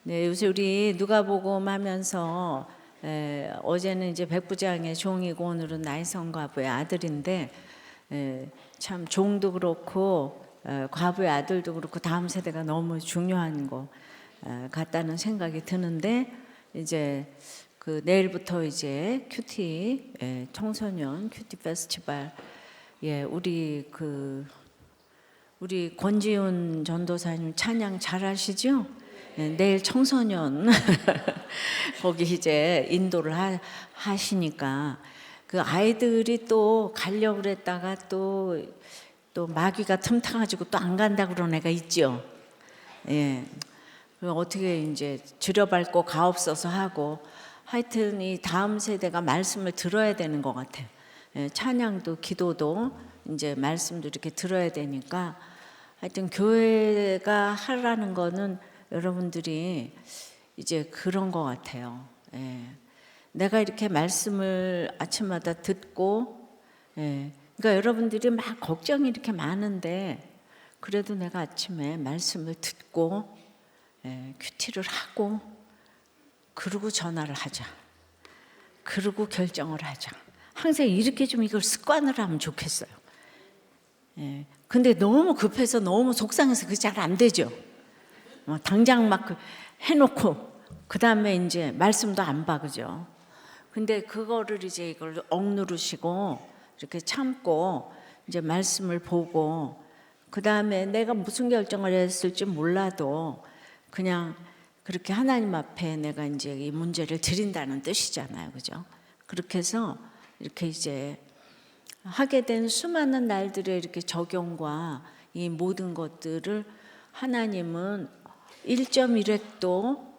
네, 요새 우리 누가복음 하면서 어제는 이제 백부장의 종이고 오늘은 나이성 과부의 아들인데 참 종도 그렇고 과부의 아들도 그렇고 다음 세대가 너무 중요한 거 같다는 생각이 드는데 이제 그 내일부터 이제 큐티 청소년 큐티 페스티벌 우리 우리 권지훈 전도사님 찬양 잘 하시죠? 내일 청소년 거기 이제 인도를 하시니까 그 아이들이 또 가려고 그랬다가 또 마귀가 틈타가지고 또 안 간다고 그런 애가 있죠. 예. 어떻게 이제 들여밟고 가옵소서 하고 하여튼 이 다음 세대가 말씀을 들어야 되는 것 같아요. 예, 찬양도 기도도 이제 말씀도 이렇게 들어야 되니까 하여튼 교회가 하라는 거는 여러분들이 이제 그런 것 같아요. 예. 내가 이렇게 말씀을 아침마다 듣고, 그러니까 여러분들이 막 걱정이 이렇게 많은데 그래도 내가 아침에 말씀을 듣고 큐티를 하고 그러고 전화를 하자. 그러고 결정을 하자. 항상 이렇게 좀 이걸 습관을 하면 좋겠어요. 근데 너무 급해서 너무 속상해서 그게 잘 안 되죠. 당장 막 해놓고 그 다음에 이제 말씀도 안 봐, 그죠? 근데 그거를 이제 이걸 억누르시고 이렇게 참고 이제 말씀을 보고 그 다음에 내가 무슨 결정을 했을지 몰라도 그냥 그렇게 하나님 앞에 내가 이제 이 문제를 드린다는 뜻이잖아요, 그죠? 그렇게 해서 이렇게 이제 하게 된 수많은 날들의 이렇게 적용과 이 모든 것들을 하나님은 1.1획도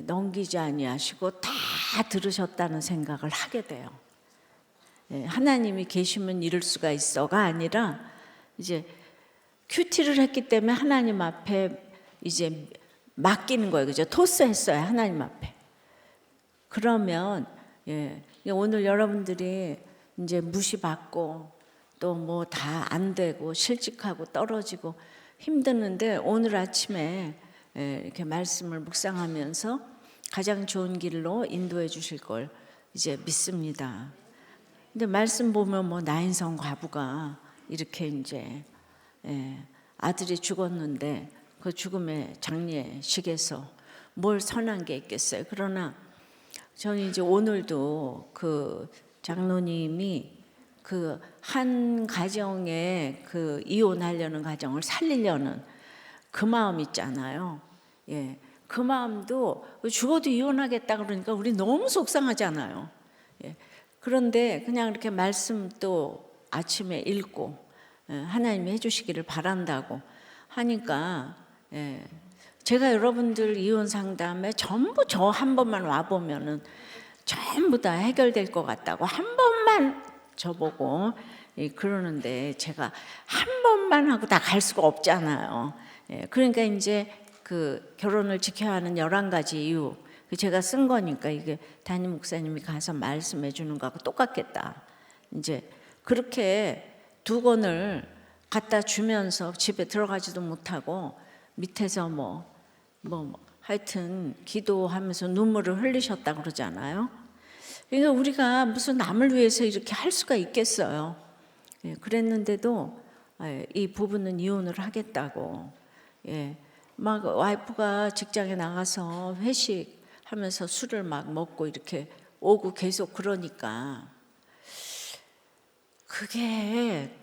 넘기지 아니하시고 다 들으셨다는 생각을 하게 돼요. 하나님이 계시면 이럴 수가 있어가 아니라 이제 큐티를 했기 때문에 하나님 앞에 이제 맡기는 거예요, 그죠? 토스했어요, 하나님 앞에. 그러면 오늘 여러분들이 이제 무시받고 또 뭐 다 안 되고 실직하고 떨어지고 힘드는데 오늘 아침에 이렇게 말씀을 묵상하면서 가장 좋은 길로 인도해 주실 걸 이제 믿습니다. 근데 말씀 보면 뭐 나인성 과부가 이렇게 이제 아들이 죽었는데 그 죽음의 장례식에서 뭘 선한 게 있겠어요. 그러나 저는 이제 오늘도 그 장로님이 그 한 가정에 그 이혼하려는 가정을 살리려는 그 마음 있잖아요. 그 마음도 죽어도 이혼하겠다 그러니까 우리 너무 속상하잖아요. 그런데 그냥 이렇게 말씀 또 아침에 읽고 하나님이 해주시기를 바란다고 하니까 제가 여러분들 이혼 상담에 전부 저 한 번만 와보면은 전부 다 해결될 것 같다고 한 번만 저보고 그러는데 제가 한 번만 하고 다 갈 수가 없잖아요. 그러니까 이제 그 결혼을 지켜야 하는 11가지 이유 제가 쓴 거니까 이게 담임 목사님이 가서 말씀해 주는 거하고 똑같겠다. 이제 그렇게 2권을 갖다 주면서 집에 들어가지도 못하고 밑에서 뭐 하여튼 기도하면서 눈물을 흘리셨다 그러잖아요. 그러니까 우리가 무슨 남을 위해서 이렇게 할 수가 있겠어요. 그랬는데도 이 부부는 이혼을 하겠다고. 막 와이프가 직장에 나가서 회식하면서 술을 막 먹고 이렇게 오고 계속 그러니까 그게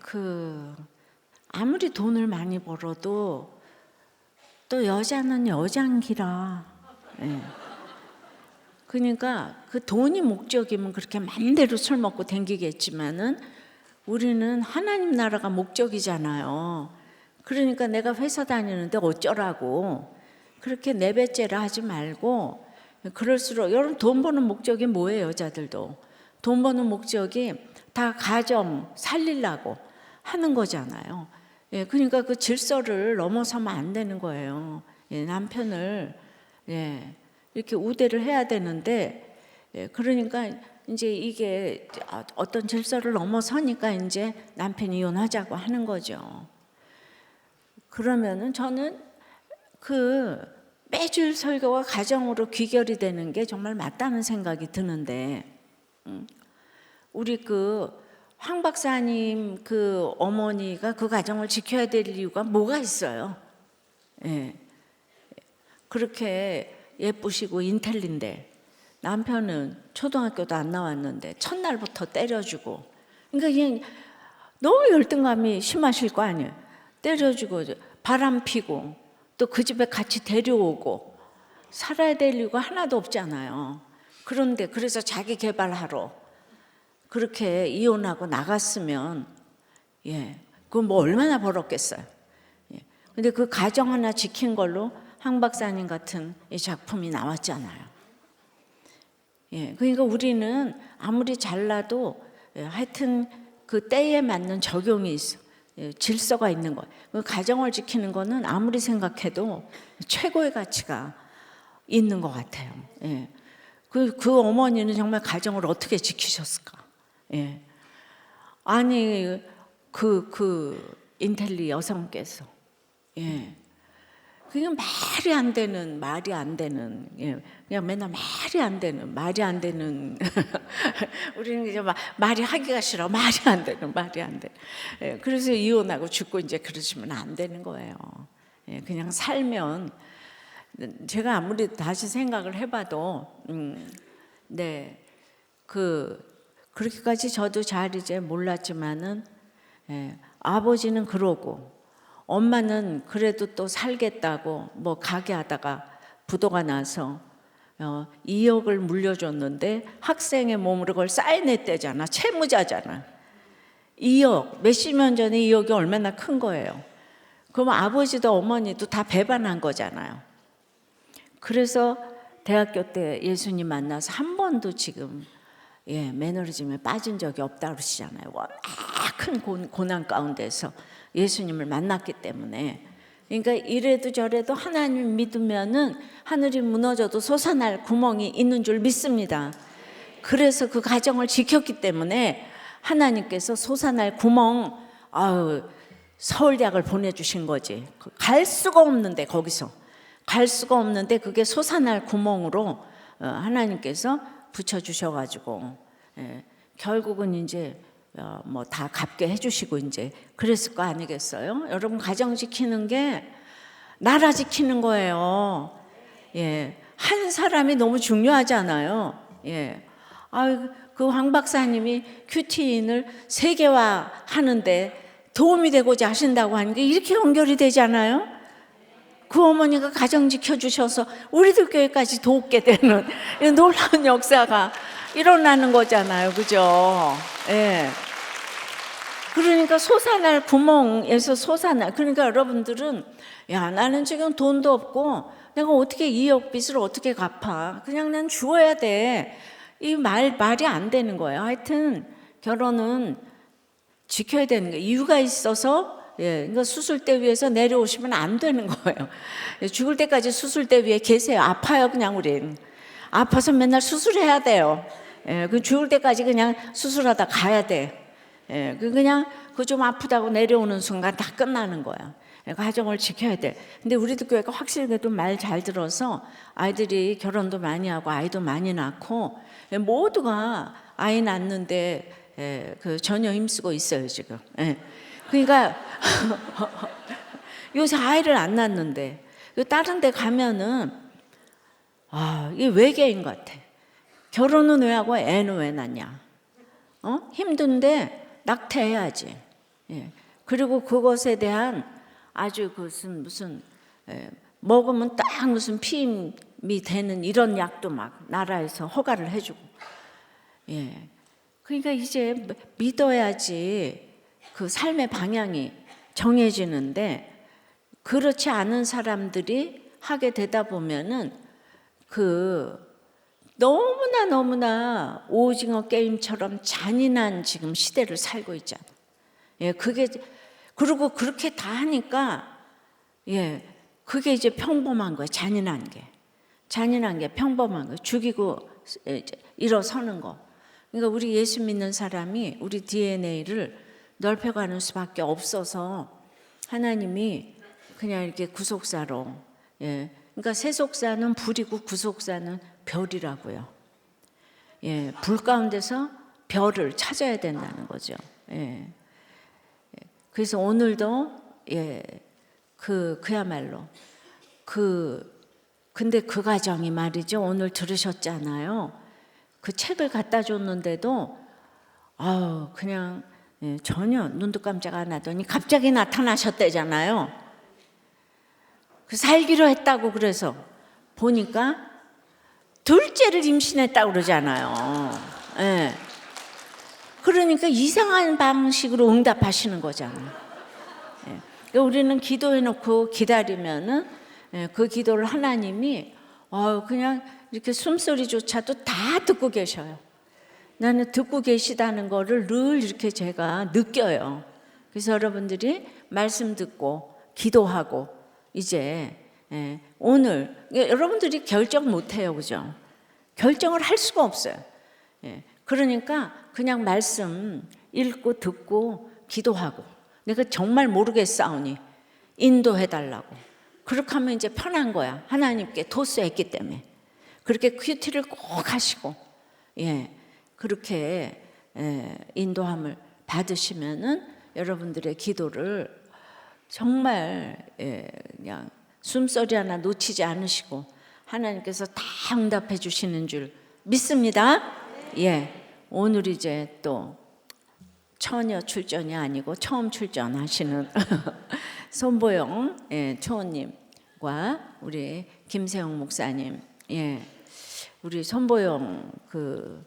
아무리 돈을 많이 벌어도 또 여자는 여장기라. 그러니까 그 돈이 목적이면 그렇게 맘대로 술 먹고 댕기겠지만은 우리는 하나님 나라가 목적이잖아요. 그러니까 내가 회사 다니는데 어쩌라고 그렇게 내배째라 하지 말고 그럴수록 여러분 돈 버는 목적이 뭐예요? 여자들도 돈 버는 목적이 다 가정 살리려고 하는 거잖아요. 그러니까 그 질서를 넘어서면 안 되는 거예요. 남편을 이렇게 우대를 해야 되는데 그러니까 이제 이게 어떤 질서를 넘어서니까 이제 남편이 이혼하자고 하는 거죠. 그러면은 저는 그 매주일 설교가 가정으로 귀결이 되는 게 정말 맞다는 생각이 드는데, 우리 황 박사님 어머니가 그 가정을 지켜야 될 이유가 뭐가 있어요? 예. 그렇게 예쁘시고 인텔리인데 남편은 초등학교도 안 나왔는데 첫날부터 때려주고, 그러니까 그냥 너무 열등감이 심하실 거 아니에요. 때려주고 바람 피고 또 그 집에 같이 데려오고 살아야 될 이유가 하나도 없잖아요. 그런데 그래서 자기 개발하러 그렇게 이혼하고 나갔으면, 그건 뭐 얼마나 벌었겠어요. 근데 그 가정 하나 지킨 걸로 황 박사님 같은 이 작품이 나왔잖아요. 그러니까 우리는 아무리 잘나도 하여튼 그 때에 맞는 적용이 있어. 질서가 있는 거예요. 그 가정을 지키는 거는 아무리 생각해도 최고의 가치가 있는 것 같아요. 그 어머니는 정말 가정을 어떻게 지키셨을까? 아니 그 인텔리 여성께서 그냥 말이 안 되는 그냥 맨날 말이 안 되는 우리는 이제 말이 하기가 싫어. 말이 안 되는 그래서 이혼하고 죽고 이제 그러시면 안 되는 거예요. 그냥 살면, 제가 아무리 다시 생각을 해봐도 그렇게까지 저도 잘 이제 몰랐지만은 아버지는 그러고 엄마는 그래도 또 살겠다고 뭐 가게 하다가 부도가 나서 2억을 물려줬는데 학생의 몸으로 그걸 쌓여냈대잖아. 채무자잖아. 2억, 몇십 년 전에 2억이 얼마나 큰 거예요. 그럼 아버지도 어머니도 다 배반한 거잖아요. 그래서 대학교 때 예수님 만나서 한 번도 지금 매너리즘에 빠진 적이 없다고 그러시잖아요. 워낙 큰 고난 가운데서 예수님을 만났기 때문에. 그러니까 이래도 저래도 하나님 믿으면은 하늘이 무너져도 솟아날 구멍이 있는 줄 믿습니다. 그래서 그 가정을 지켰기 때문에 하나님께서 솟아날 구멍, 서울대학을 보내주신 거지. 갈 수가 없는데, 거기서 갈 수가 없는데 그게 솟아날 구멍으로 하나님께서 붙여주셔가지고 결국은 이제 뭐 다 갚게 해주시고 이제 그랬을 거 아니겠어요? 여러분, 가정 지키는 게 나라 지키는 거예요. 한 사람이 너무 중요하잖아요. 그 황 박사님이 큐티인을 세계화 하는데 도움이 되고자 하신다고 하는 게 이렇게 연결이 되잖아요. 그 어머니가 가정 지켜주셔서 우리들 교회까지 돕게 되는 놀라운 역사가 일어나는 거잖아요. 그죠? 그러니까 솟아날 구멍에서 그러니까 여러분들은, 나는 지금 돈도 없고 내가 어떻게 2억 빚을 어떻게 갚아? 그냥 난 죽어야 돼. 이 말이 안 되는 거예요. 하여튼 결혼은 지켜야 되는 거예요. 이유가 있어서, 그러니까 수술대 위에서 내려오시면 안 되는 거예요. 죽을 때까지 수술대 위에 계세요. 아파요, 그냥 우린. 아파서 맨날 수술해야 돼요. 그 죽을 때까지 그냥 수술하다 가야 돼. 그냥 그 좀 아프다고 내려오는 순간 다 끝나는 거야. 가정을 지켜야 돼. 근데 우리들 교회가 확실하게도 말 잘 들어서 아이들이 결혼도 많이 하고 아이도 많이 낳고 모두가 아이 낳는데 전혀 힘쓰고 있어요, 지금. 그러니까 요새 아이를 안 낳는데 다른 데 가면은 이게 외계인 같아. 결혼은 왜 하고 애는 왜 낳냐? 힘든데 낙태해야지. 그리고 그것에 대한 아주 무슨 먹으면 딱 무슨 피임이 되는 이런 약도 막 나라에서 허가를 해주고. 그러니까 이제 믿어야지 그 삶의 방향이 정해지는데, 그렇지 않은 사람들이 하게 되다 보면은 너무나 오징어 게임처럼 잔인한 지금 시대를 살고 있잖아. 그리고 그렇게 다 하니까 그게 이제 평범한 거예요. 잔인한 게 평범한 거. 죽이고 일어서는 거. 그러니까 우리 예수 믿는 사람이 우리 DNA를 넓혀가는 수밖에 없어서 하나님이 그냥 이렇게 구속사로 그러니까 세속사는 불이고 구속사는 별이라고요. 예, 불 가운데서 별을 찾아야 된다는 거죠. 예. 그래서 오늘도 그야말로 근데 그 가정이 말이죠. 오늘 들으셨잖아요. 그 책을 갖다 줬는데도 그냥 전혀 눈도 깜짝 안 하더니 갑자기 나타나셨대잖아요. 그 살기로 했다고 그래서 보니까 둘째를 임신했다고 그러잖아요. 예. 그러니까 이상한 방식으로 응답하시는 거잖아요. 예. 그러니까 우리는 기도해놓고 기다리면은 그 기도를 하나님이 그냥 이렇게 숨소리조차도 다 듣고 계셔요. 나는 듣고 계시다는 거를 늘 이렇게 제가 느껴요. 그래서 여러분들이 말씀 듣고 기도하고 이제 오늘 여러분들이 결정 못해요, 그죠? 결정을 할 수가 없어요. 그러니까 그냥 말씀 읽고 듣고 기도하고 내가 정말 모르겠사오니 인도해달라고. 그렇게 하면 이제 편한 거야. 하나님께 토스했기 때문에. 그렇게 큐티를 꼭 하시고 그렇게 인도함을 받으시면은 여러분들의 기도를 정말 그냥 숨소리 하나 놓치지 않으시고 하나님께서 다 응답해 주시는 줄 믿습니다. 오늘 이제 또 처녀 출전이 아니고 처음 출전하시는 손보영 초원님과 우리 김세영 목사님, 우리 손보영 그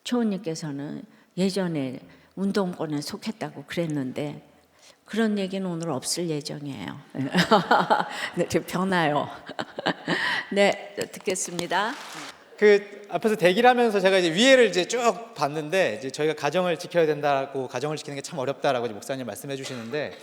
초원님께서는 예전에 운동권에 속했다고 그랬는데 그런 얘기는 오늘 없을 예정이에요. 네, 변화요. 네, 듣겠습니다. 그 앞에서 대기를 하면서 제가 이제 위에를 이제 쭉 봤는데 이제 저희가 가정을 지켜야 된다고 가정을 지키는 게 참 어렵다라고 이제 목사님 말씀해 주시는데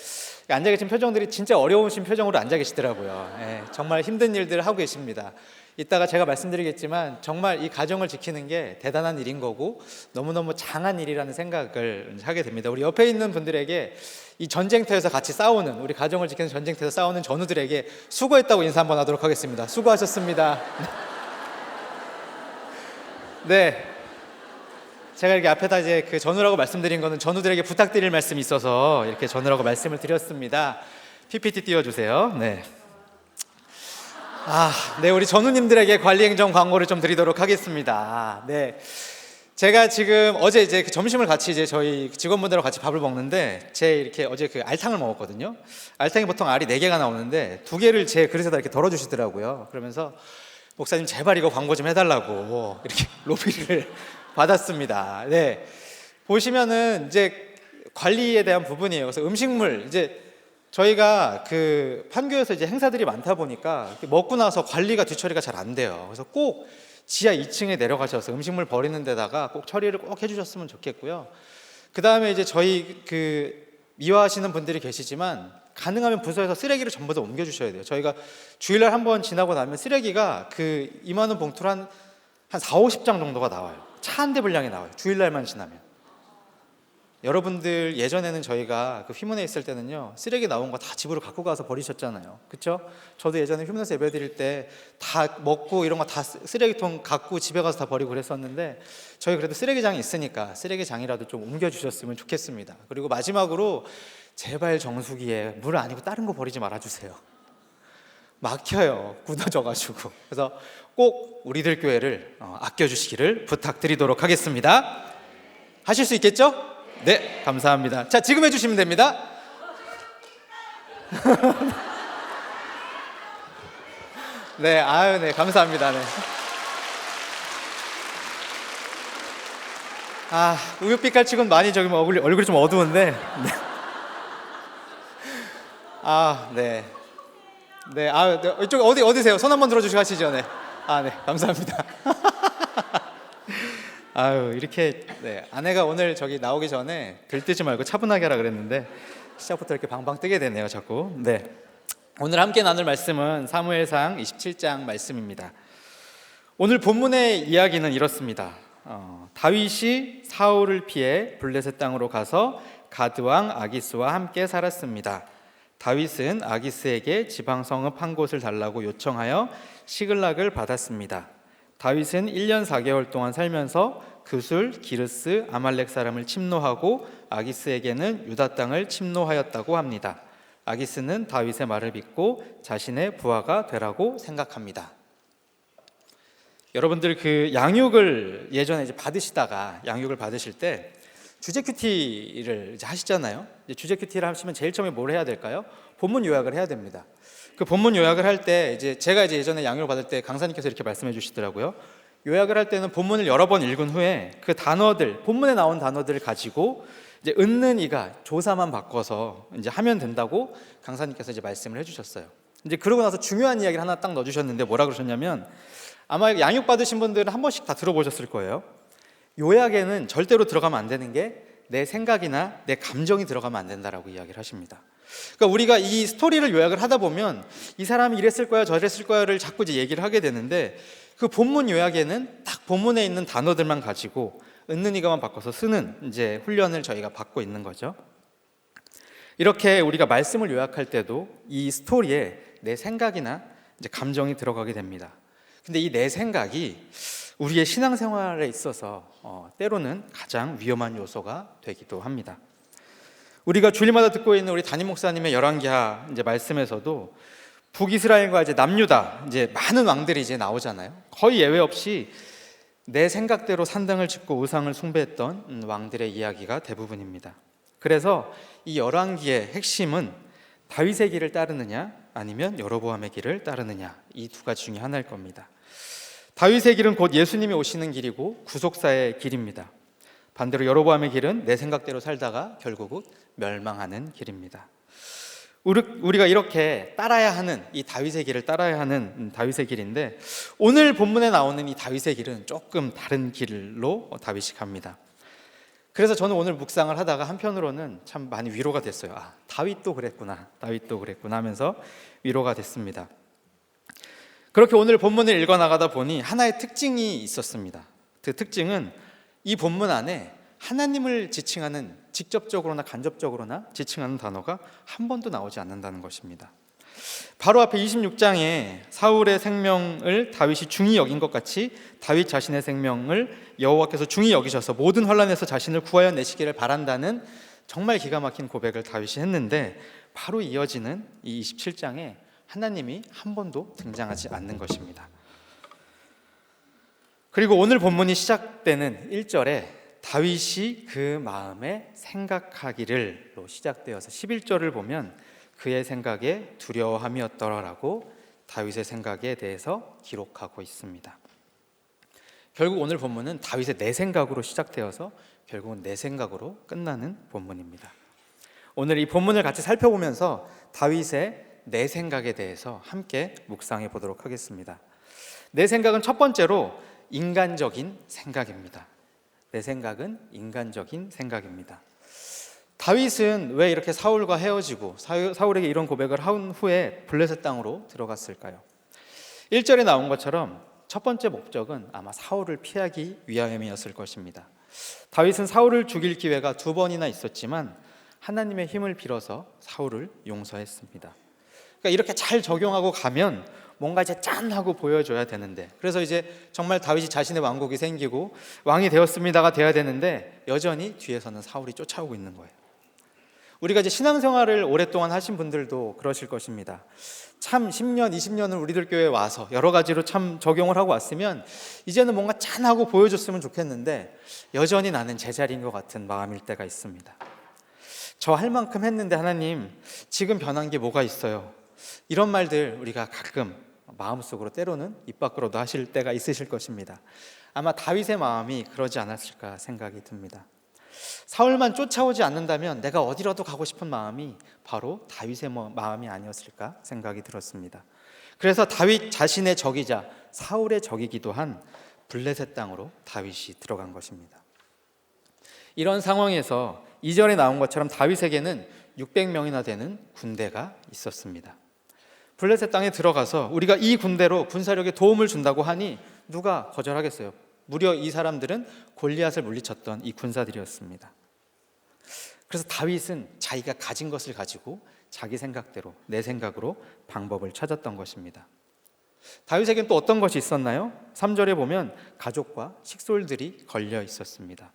앉아 계신 표정들이 진짜 어려우신 표정으로 앉아 계시더라고요. 정말 힘든 일들을 하고 계십니다. 이따가 제가 말씀드리겠지만 정말 이 가정을 지키는 게 대단한 일인 거고 너무너무 장한 일이라는 생각을 하게 됩니다. 우리 옆에 있는 분들에게 이 전쟁터에서 같이 싸우는 우리 가정을 지키는 전쟁터에서 싸우는 전우들에게 수고했다고 인사 한번 하도록 하겠습니다. 수고하셨습니다. 네, 제가 이렇게 앞에다 이제 그 전우라고 말씀드린 거는 전우들에게 부탁드릴 말씀이 있어서 이렇게 전우라고 말씀을 드렸습니다. PPT 띄워주세요. 네. 네, 우리 전우님들에게 관리행정 광고를 좀 드리도록 하겠습니다. 네, 제가 지금 어제 이제 그 점심을 같이 이제 저희 직원분들하고 같이 밥을 먹는데 이렇게 어제 그 알탕을 먹었거든요. 알탕이 보통 알이 4개가 나오는데 2개를 제 그릇에다 이렇게 덜어주시더라고요. 그러면서 목사님 제발 이거 광고 좀 해달라고 이렇게 로비를 받았습니다. 네, 보시면은 이제 관리에 대한 부분이에요. 그래서 음식물 이제 저희가 그 판교에서 이제 행사들이 많다 보니까 먹고 나서 관리가 뒤처리가 잘 안 돼요. 그래서 꼭 지하 2층에 내려가셔서 음식물 버리는 데다가 꼭 처리를 꼭 해주셨으면 좋겠고요. 그 다음에 이제 저희 그 미화하시는 분들이 계시지만 가능하면 부서에서 쓰레기를 전부 다 옮겨주셔야 돼요. 저희가 주일날 한번 지나고 나면 쓰레기가 그 2만 원 봉투로 한 4, 50장 정도가 나와요. 차 한 대 분량이 나와요. 주일날만 지나면. 여러분들 예전에는 저희가 그 휘문에 있을 때는요 쓰레기 나온 거 다 집으로 갖고 가서 버리셨잖아요. 그렇죠? 저도 예전에 휘문에서 예배 드릴 때 다 먹고 이런 거 다 쓰레기통 갖고 집에 가서 다 버리고 그랬었는데 저희 그래도 쓰레기장이 있으니까 쓰레기장이라도 좀 옮겨주셨으면 좋겠습니다. 그리고 마지막으로 제발 정수기에 물 아니고 다른 거 버리지 말아주세요. 막혀요. 굳어져가지고. 그래서 꼭 우리들 교회를 아껴주시기를 부탁드리도록 하겠습니다. 하실 수 있겠죠? 네, 감사합니다. 자, 지금 해주시면 됩니다. 네, 네, 감사합니다. 네. 우유빛깔 치곤 많이 저기 얼굴이 좀 어두운데. 네. 네. 네, 네. 이쪽 어디세요? 손 한번 들어주시고 하시죠. 네. 네, 감사합니다. 이렇게 네, 아내가 오늘 저기 나오기 전에 들뜨지 말고 차분하게 하라 그랬는데 시작부터 이렇게 방방 뜨게 되네요, 자꾸. 네. 오늘 함께 나눌 말씀은 사무엘상 27장 말씀입니다. 오늘 본문의 이야기는 이렇습니다. 다윗이 사울을 피해 블레셋 땅으로 가서 가드 왕 아기스와 함께 살았습니다. 다윗은 아기스에게 지방 성읍 한 곳을 달라고 요청하여 시글락을 받았습니다. 다윗은 1년 4개월 동안 살면서 그술, 기르스, 아말렉 사람을 침노하고 아기스에게는 유다 땅을 침노하였다고 합니다. 아기스는 다윗의 말을 믿고 자신의 부하가 되라고 생각합니다. 여러분들 그 양육을 예전에 이제 받으시다가 양육을 받으실 때 주제 큐티를 이제 하시잖아요. 이제 주제 큐티를 하시면 제일 처음에 뭘 해야 될까요? 본문 요약을 해야 됩니다. 그 본문 요약을 할 때 이제 제가 이제 예전에 양육을 받을 때 강사님께서 이렇게 말씀해 주시더라고요. 요약을 할 때는 본문을 여러 번 읽은 후에 그 단어들, 본문에 나온 단어들을 가지고 이제 은는 이가 조사만 바꿔서 이제 하면 된다고 강사님께서 이제 말씀을 해주셨어요. 이제 그러고 나서 중요한 이야기를 하나 딱 넣어주셨는데 뭐라 그러셨냐면 아마 양육 받으신 분들은 한 번씩 다 들어보셨을 거예요. 요약에는 절대로 들어가면 안 되는 게 내 생각이나 내 감정이 들어가면 안 된다라고 이야기를 하십니다. 그러니까 우리가 이 스토리를 요약을 하다 보면 이 사람이 이랬을 거야 저랬을 거야를 자꾸 이제 얘기를 하게 되는데 그 본문 요약에는 딱 본문에 있는 단어들만 가지고 은는이가만 바꿔서 쓰는 이제 훈련을 저희가 받고 있는 거죠. 이렇게 우리가 말씀을 요약할 때도 이 스토리에 내 생각이나 이제 감정이 들어가게 됩니다. 근데 이 내 생각이 우리의 신앙생활에 있어서 때로는 가장 위험한 요소가 되기도 합니다. 우리가 주일마다 듣고 있는 우리 담임 목사님의 열왕기하 이제 말씀에서도 북이스라엘과 이제 남유다 이제 많은 왕들이 이제 나오잖아요. 거의 예외 없이 내 생각대로 산당을 짓고 우상을 숭배했던 왕들의 이야기가 대부분입니다. 그래서 이 열왕기의 핵심은 다윗의 길을 따르느냐 아니면 여로보암의 길을 따르느냐 이 두 가지 중에 하나일 겁니다. 다윗의 길은 곧 예수님이 오시는 길이고 구속사의 길입니다. 반대로 여로보암의 길은 내 생각대로 살다가 결국은 멸망하는 길입니다. 우리가 이렇게 따라야 하는 이 다윗의 길을 따라야 하는 다윗의 길인데 오늘 본문에 나오는 이 다윗의 길은 조금 다른 길로 다윗이 갑니다. 그래서 저는 오늘 묵상을 하다가 한편으로는 참 많이 위로가 됐어요. 다윗도 그랬구나 하면서 위로가 됐습니다. 그렇게 오늘 본문을 읽어나가다 보니 하나의 특징이 있었습니다. 그 특징은 이 본문 안에 하나님을 지칭하는 직접적으로나 간접적으로나 지칭하는 단어가 한 번도 나오지 않는다는 것입니다. 바로 앞에 26장에 사울의 생명을 다윗이 중히 여긴 것 같이 다윗 자신의 생명을 여호와께서 중히 여기셔서 모든 환난에서 자신을 구하여 내시기를 바란다는 정말 기가 막힌 고백을 다윗이 했는데 바로 이어지는 이 27장에 하나님이 한 번도 등장하지 않는 것입니다. 그리고 오늘 본문이 시작되는 1절에 다윗이 그 마음에 생각하기를로 시작되어서 11절을 보면 그의 생각에 두려워함이었더라라고 다윗의 생각에 대해서 기록하고 있습니다. 결국 오늘 본문은 다윗의 내 생각으로 시작되어서 결국은 내 생각으로 끝나는 본문입니다. 오늘 이 본문을 같이 살펴보면서 다윗의 내 생각에 대해서 함께 묵상해 보도록 하겠습니다. 내 생각은 첫 번째로 인간적인 생각입니다. 내 생각은 인간적인 생각입니다. 다윗은 왜 이렇게 사울과 헤어지고 사울에게 이런 고백을 한 후에 블레셋 땅으로 들어갔을까요? 1절에 나온 것처럼 첫 번째 목적은 아마 사울을 피하기 위함이었을 것입니다. 다윗은 사울을 죽일 기회가 2번이나 있었지만 하나님의 힘을 빌어서 사울을 용서했습니다. 그러니까 이렇게 잘 적용하고 가면 뭔가 이제 짠 하고 보여줘야 되는데 그래서 이제 정말 다윗이 자신의 왕국이 생기고 왕이 되었습니다가 돼야 되는데 여전히 뒤에서는 사울이 쫓아오고 있는 거예요. 우리가 이제 신앙생활을 오랫동안 하신 분들도 그러실 것입니다. 참 10년, 20년을 우리들 교회에 와서 여러 가지로 참 적용을 하고 왔으면 이제는 뭔가 짠하고 보여줬으면 좋겠는데 여전히 나는 제자리인 것 같은 마음일 때가 있습니다. 저 할 만큼 했는데 하나님 지금 변한 게 뭐가 있어요? 이런 말들 우리가 가끔 마음속으로 때로는 입 밖으로도 하실 때가 있으실 것입니다. 아마 다윗의 마음이 그러지 않았을까 생각이 듭니다. 사울만 쫓아오지 않는다면 내가 어디라도 가고 싶은 마음이 바로 다윗의 마음이 아니었을까 생각이 들었습니다. 그래서 다윗 자신의 적이자 사울의 적이기도 한 블레셋 땅으로 다윗이 들어간 것입니다. 이런 상황에서 2절에 나온 것처럼 다윗에게는 600명이나 되는 군대가 있었습니다. 블레셋 땅에 들어가서 우리가 이 군대로 군사력에 도움을 준다고 하니 누가 거절하겠어요? 무려 이 사람들은 골리앗을 물리쳤던 이 군사들이었습니다. 그래서 다윗은 자기가 가진 것을 가지고 자기 생각대로, 내 생각으로 방법을 찾았던 것입니다. 다윗에겐 또 어떤 것이 있었나요? 3절에 보면 가족과 식솔들이 걸려 있었습니다.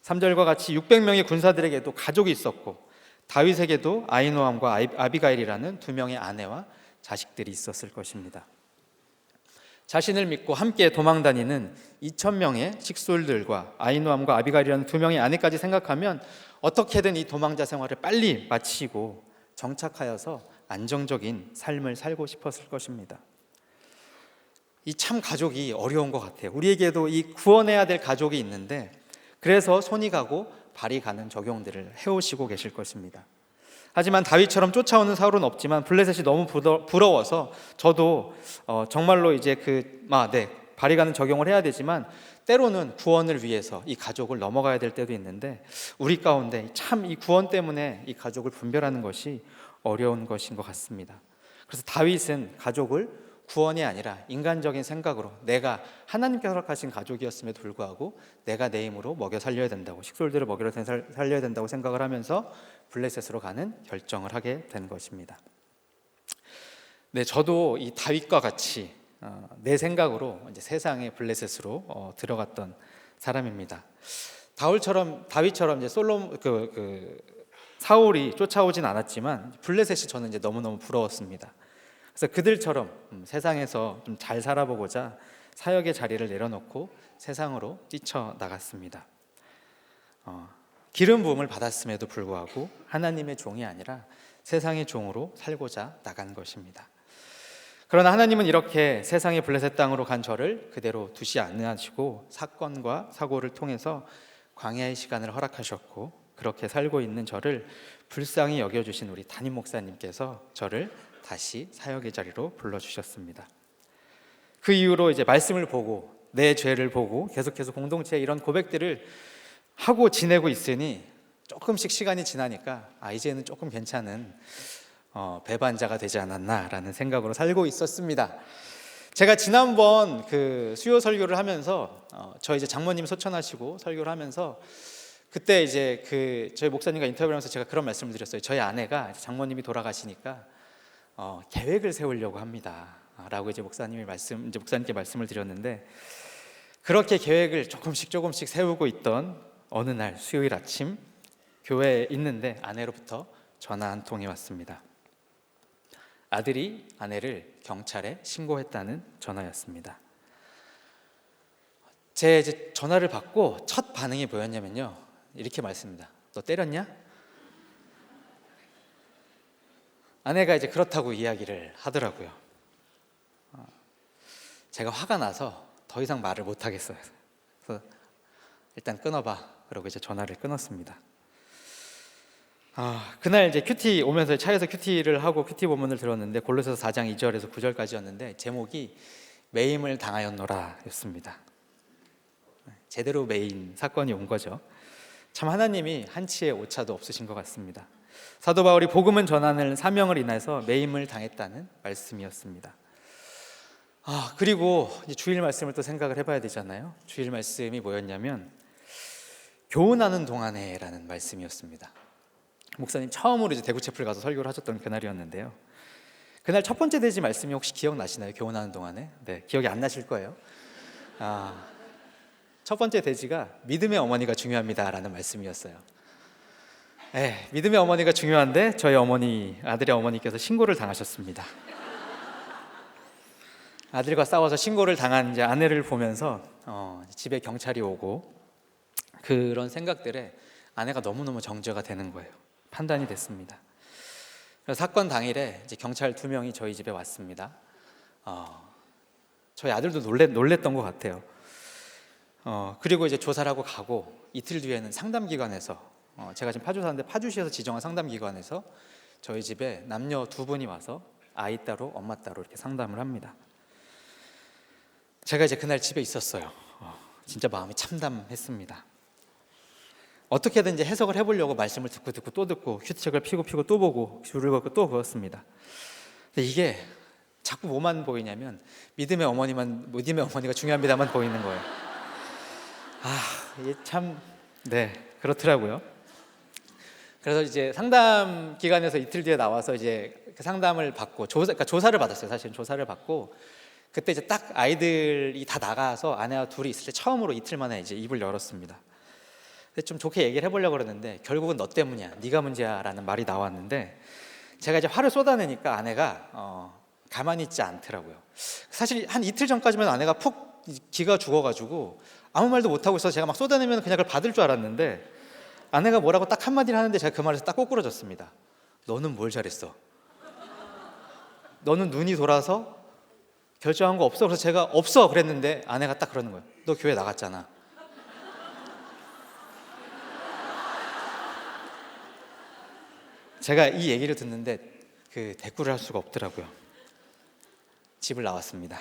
3절과 같이 600명의 군사들에게도 가족이 있었고 다윗에게도 아히노암과 아비가일이라는 두 명의 아내와 자식들이 있었을 것입니다. 자신을 믿고 함께 도망다니는 2,000명의 식솔들과 아히노암과 아비가일이라는 두 명의 아내까지 생각하면 어떻게든 이 도망자 생활을 빨리 마치고 정착하여서 안정적인 삶을 살고 싶었을 것입니다. 이 참 가족이 어려운 것 같아요. 우리에게도 이 구원해야 될 가족이 있는데 그래서 손이 가고 발이 가는 적용들을 해오시고 계실 것입니다. 하지만 다윗처럼 쫓아오는 사울은 없지만 블레셋이 너무 부러워서 저도 정말로 이제 발이 가는 적용을 해야 되지만 때로는 구원을 위해서 이 가족을 넘어가야 될 때도 있는데 우리 가운데 참 이 구원 때문에 이 가족을 분별하는 것이 어려운 것인 것 같습니다. 그래서 다윗은 가족을 구원이 아니라 인간적인 생각으로 내가 하나님께서 허락하신 가족이었음에도 불구하고 내가 내 힘으로 먹여 살려야 된다고, 식솔들을 먹여 살려야 된다고 생각을 하면서 블레셋으로 가는 결정을 하게 된 것입니다. 네, 저도 이 다윗과 같이 내 생각으로 이제 세상의 블레셋으로 들어갔던 사람입니다. 다윗처럼 이제 사울이 쫓아오진 않았지만 블레셋이 저는 이제 너무너무 부러웠습니다. 그래서 그들처럼 세상에서 좀 잘 살아보고자 사역의 자리를 내려놓고 세상으로 뛰쳐나갔습니다. 기름 부음을 받았음에도 불구하고 하나님의 종이 아니라 세상의 종으로 살고자 나간 것입니다. 그러나 하나님은 이렇게 세상의 블레셋 땅으로 간 저를 그대로 두지 않으시고 사건과 사고를 통해서 광야의 시간을 허락하셨고 그렇게 살고 있는 저를 불쌍히 여겨주신 우리 담임 목사님께서 저를 다시 사역의 자리로 불러주셨습니다. 그 이후로 이제 말씀을 보고 내 죄를 보고 계속해서 공동체에 이런 고백들을 하고 지내고 있으니 조금씩 시간이 지나니까 이제는 조금 괜찮은 배반자가 되지 않았나라는 생각으로 살고 있었습니다. 제가 지난번 그 수요 설교를 하면서 저희 이제 장모님 소천하시고 설교를 하면서 그때 이제 저희 목사님과 인터뷰를 하면서 제가 그런 말씀을 드렸어요. 저희 아내가 장모님이 돌아가시니까 계획을 세우려고 합니다라고 이제 목사님께 말씀을 드렸는데 그렇게 계획을 조금씩 세우고 있던 어느 날 수요일 아침 교회에 있는데 아내로부터 전화 한 통이 왔습니다. 아들이 아내를 경찰에 신고했다는 전화였습니다. 제 이제 전화를 받고 첫 반응이 뭐였냐면요, 이렇게 말씀입니다. 너 때렸냐? 아내가 이제 그렇다고 이야기를 하더라고요. 제가 화가 나서 더 이상 말을 못 하겠어요. 그래서 일단 끊어봐. 그러고 이제 전화를 끊었습니다. 그날 이제 큐티 오면서 차에서 큐티를 하고 큐티 본문을 들었는데 골로새서 4장 2절에서 9절까지였는데 제목이 매임을 당하였노라였습니다. 제대로 매인 사건이 온 거죠. 참 하나님이 한치의 오차도 없으신 것 같습니다. 사도 바울이 복음은 전하는 사명을 인해서 매임을 당했다는 말씀이었습니다. 그리고 이제 주일 말씀을 또 생각을 해봐야 되잖아요. 주일 말씀이 뭐였냐면 교훈하는 동안에라는 말씀이었습니다. 목사님 처음으로 이제 대구채플 가서 설교를 하셨던 그날이었는데요. 그날 첫 번째 대지 말씀이 혹시 기억나시나요? 교훈하는 동안에? 네, 기억이 안 나실 거예요. 첫 번째 대지가 믿음의 어머니가 중요합니다라는 말씀이었어요. 믿음의 어머니가 중요한데 저희 아들의 어머니께서 신고를 당하셨습니다. 아들과 싸워서 신고를 당한 이제 아내를 보면서 집에 경찰이 오고 그런 생각들에 아내가 너무너무 정죄가 되는 거예요. 판단이 됐습니다. 그래서 사건 당일에 이제 경찰 2명이 저희 집에 왔습니다. 저희 아들도 놀랬던 것 같아요. 그리고 이제 조사를 하고 가고 이틀 뒤에는 상담기관에서 제가 지금 파주 사는데 파주시에서 지정한 상담기관에서 저희 집에 남녀 2분이 와서 아이 따로 엄마 따로 이렇게 상담을 합니다. 제가 이제 그날 집에 있었어요. 진짜 마음이 참담했습니다. 어떻게든 이제 해석을 해보려고 말씀을 듣고 또 듣고 큐티책을 피고 또 보고 줄을 걷고 또 그었습니다. 근데 이게 자꾸 뭐만 보이냐면 믿음의 어머니가 중요합니다만 보이는 거예요. 이게 참 그렇더라고요. 그래서 이제 상담 기관에서 이틀 뒤에 나와서 이제 그 상담을 받고 그러니까 조사를 받았어요. 사실 조사를 받고 그때 이제 딱 아이들이 다 나가서 아내와 둘이 있을 때 처음으로 이틀 만에 이제 입을 열었습니다. 근데 좀 좋게 얘기를 해보려고 그러는데 결국은 너 때문이야, 네가 문제야라는 말이 나왔는데 제가 이제 화를 쏟아내니까 아내가 가만히 있지 않더라고요. 사실 한 이틀 전까지만 아내가 푹 기가 죽어가지고 아무 말도 못 하고 있어서 제가 막 쏟아내면 그냥 그걸 받을 줄 알았는데 아내가 뭐라고 딱 한마디를 하는데 제가 그 말에서 딱 꼬꾸라졌습니다. 너는 뭘 잘했어? 너는 눈이 돌아서 결정한 거 없어? 그래서 제가 없어 그랬는데 아내가 딱 그러는 거예요. 너 교회 나갔잖아. 제가 이 얘기를 듣는데 그 대꾸를 할 수가 없더라고요. 집을 나왔습니다.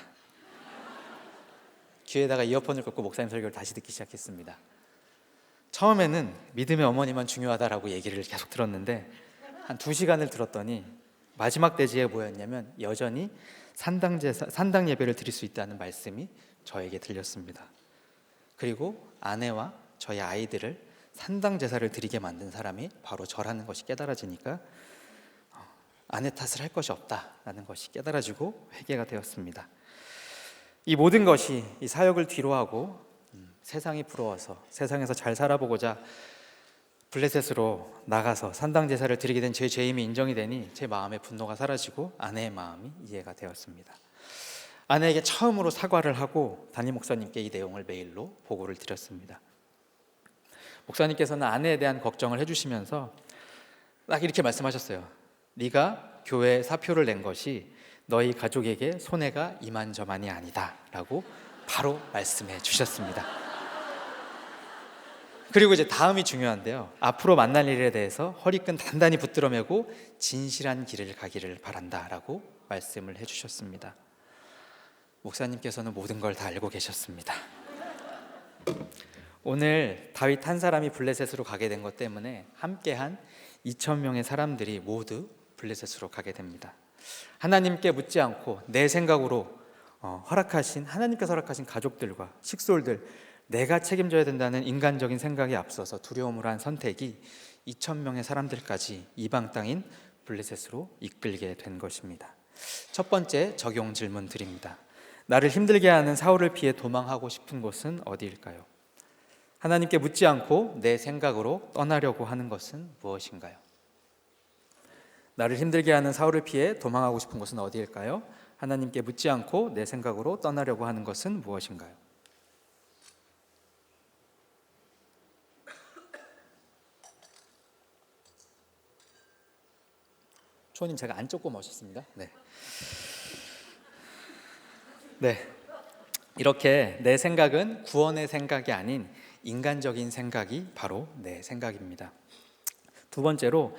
귀에다가 이어폰을 꽂고 목사님 설교를 다시 듣기 시작했습니다. 처음에는 믿음의 어머니만 중요하다라고 얘기를 계속 들었는데 한 2시간을 들었더니 마지막 대지에 뭐였냐면 여전히 산당 예배를 드릴 수 있다는 말씀이 저에게 들렸습니다. 그리고 아내와 저희 아이들을 산당 제사를 드리게 만든 사람이 바로 저라는 것이 깨달아지니까 아내 탓을 할 것이 없다라는 것이 깨달아지고 회개가 되었습니다. 이 모든 것이 이 사역을 뒤로하고 세상이 부러워서 세상에서 잘 살아보고자 블레셋으로 나가서 산당 제사를 드리게 된 제 죄임이 인정이 되니 제 마음의 분노가 사라지고 아내의 마음이 이해가 되었습니다. 아내에게 처음으로 사과를 하고 담임 목사님께 이 내용을 메일로 보고를 드렸습니다. 목사님께서는 아내에 대한 걱정을 해주시면서 딱 이렇게 말씀하셨어요. 네가 교회에 사표를 낸 것이 너희 가족에게 손해가 이만저만이 아니다 라고 바로 말씀해 주셨습니다. 그리고 이제 다음이 중요한데요. 앞으로 만날 일에 대해서 허리끈 단단히 붙들어 매고 진실한 길을 가기를 바란다라고 말씀을 해주셨습니다. 목사님께서는 모든 걸 다 알고 계셨습니다. 오늘 다윗 한 사람이 블레셋으로 가게 된 것 때문에 함께한 2,000명의 사람들이 모두 블레셋으로 가게 됩니다. 하나님께 묻지 않고 내 생각으로 하나님께서 허락하신 가족들과 식솔들, 내가 책임져야 된다는 인간적인 생각에 앞서서 두려움으로 한 선택이 2,000명의 사람들까지 이방 땅인 블레셋으로 이끌게 된 것입니다. 첫 번째 적용 질문 드립니다. 나를 힘들게 하는 사울을 피해 도망하고 싶은 곳은 어디일까요? 하나님께 묻지 않고 내 생각으로 떠나려고 하는 것은 무엇인가요? 나를 힘들게 하는 사울을 피해 도망하고 싶은 곳은 어디일까요? 하나님께 묻지 않고 내 생각으로 떠나려고 하는 것은 무엇인가요? 초님 제가 안 쫓고 멋있습니다. 네. 이렇게 내 생각은 구원의 생각이 아닌 인간적인 생각이 바로 내 생각입니다. 두 번째로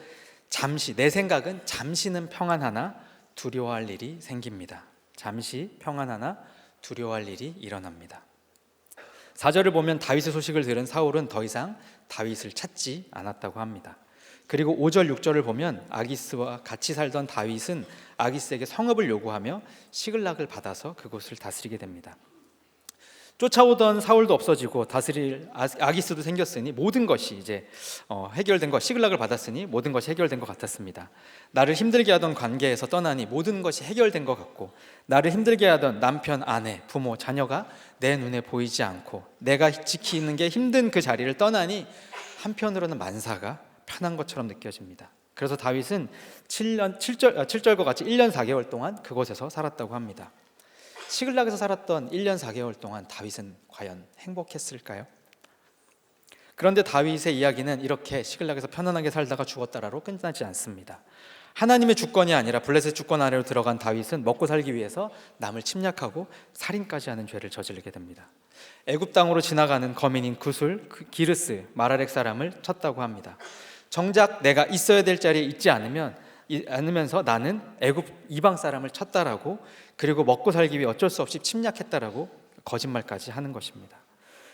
잠시 내 생각은 잠시는 평안하나 두려워할 일이 생깁니다. 잠시 평안하나 두려워할 일이 일어납니다. 4절을 보면 다윗의 소식을 들은 사울은 더 이상 다윗을 찾지 않았다고 합니다. 그리고 5절, 6절을 보면 아기스와 같이 살던 다윗은 아기스에게 성읍을 요구하며 시글락을 받아서 그곳을 다스리게 됩니다. 쫓아오던 사울도 없어지고 다스릴 아기스도 생겼으니 모든 것이 이제 해결된 것, 시글락을 받았으니 모든 것이 해결된 것 같았습니다. 나를 힘들게 하던 관계에서 떠나니 모든 것이 해결된 것 같고, 나를 힘들게 하던 남편, 아내, 부모, 자녀가 내 눈에 보이지 않고 내가 지키는 게 힘든 그 자리를 떠나니 한편으로는 만사가 편한 것처럼 느껴집니다. 그래서 다윗은 7절과 같이 1년 4개월 동안 그곳에서 살았다고 합니다. 시글락에서 살았던 1년 4개월 동안 다윗은 과연 행복했을까요? 그런데 다윗의 이야기는 이렇게 시글락에서 편안하게 살다가 죽었다라로 끝나지 않습니다. 하나님의 주권이 아니라 블레셋 주권 아래로 들어간 다윗은 먹고 살기 위해서 남을 침략하고 살인까지 하는 죄를 저지르게 됩니다. 애굽 땅으로 지나가는 거민인 구술, 기르스, 마라렉 사람을 쳤다고 합니다. 정작 내가 있어야 될 자리에 있지 않으면서 나는 애굽 이방 사람을 쳤다라고, 그리고 먹고 살기 위해 어쩔 수 없이 침략했다라고 거짓말까지 하는 것입니다.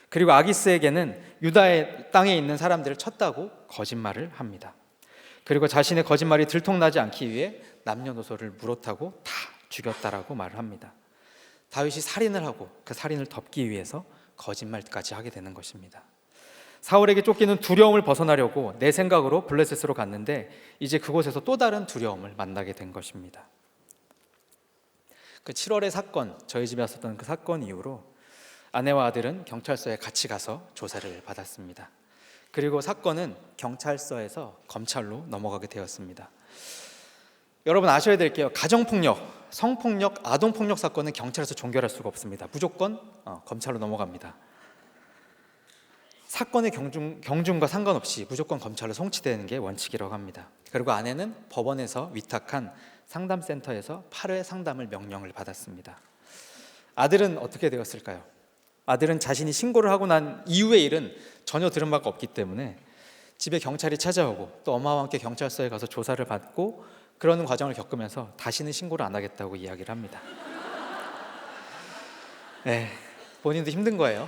그리고 아기스에게는 유다의 땅에 있는 사람들을 쳤다고 거짓말을 합니다. 그리고 자신의 거짓말이 들통나지 않기 위해 남녀노소를 물어타고 다 죽였다라고 말을 합니다. 다윗이 살인을 하고 그 살인을 덮기 위해서 거짓말까지 하게 되는 것입니다. 사울에게 쫓기는 두려움을 벗어나려고 내 생각으로 블레셋으로 갔는데 이제 그곳에서 또 다른 두려움을 만나게 된 것입니다. 그 7월의 사건, 저희 집에 왔었던 그 사건 이후로 아내와 아들은 경찰서에 같이 가서 조사를 받았습니다. 그리고 사건은 경찰서에서 검찰로 넘어가게 되었습니다. 여러분 아셔야 될 게요. 가정폭력, 성폭력, 아동폭력 사건은 경찰에서 종결할 수가 없습니다. 무조건 검찰로 넘어갑니다. 사건의 경중과 상관없이 무조건 검찰로 송치되는 게 원칙이라고 합니다. 그리고 아내는 법원에서 위탁한 상담센터에서 8회 상담을 명령을 받았습니다. 아들은 어떻게 되었을까요? 아들은 자신이 신고를 하고 난 이후의 일은 전혀 들은 바가 없기 때문에 집에 경찰이 찾아오고 또 엄마와 함께 경찰서에 가서 조사를 받고 그러는 과정을 겪으면서 다시는 신고를 안 하겠다고 이야기를 합니다. 네, 본인도 힘든 거예요.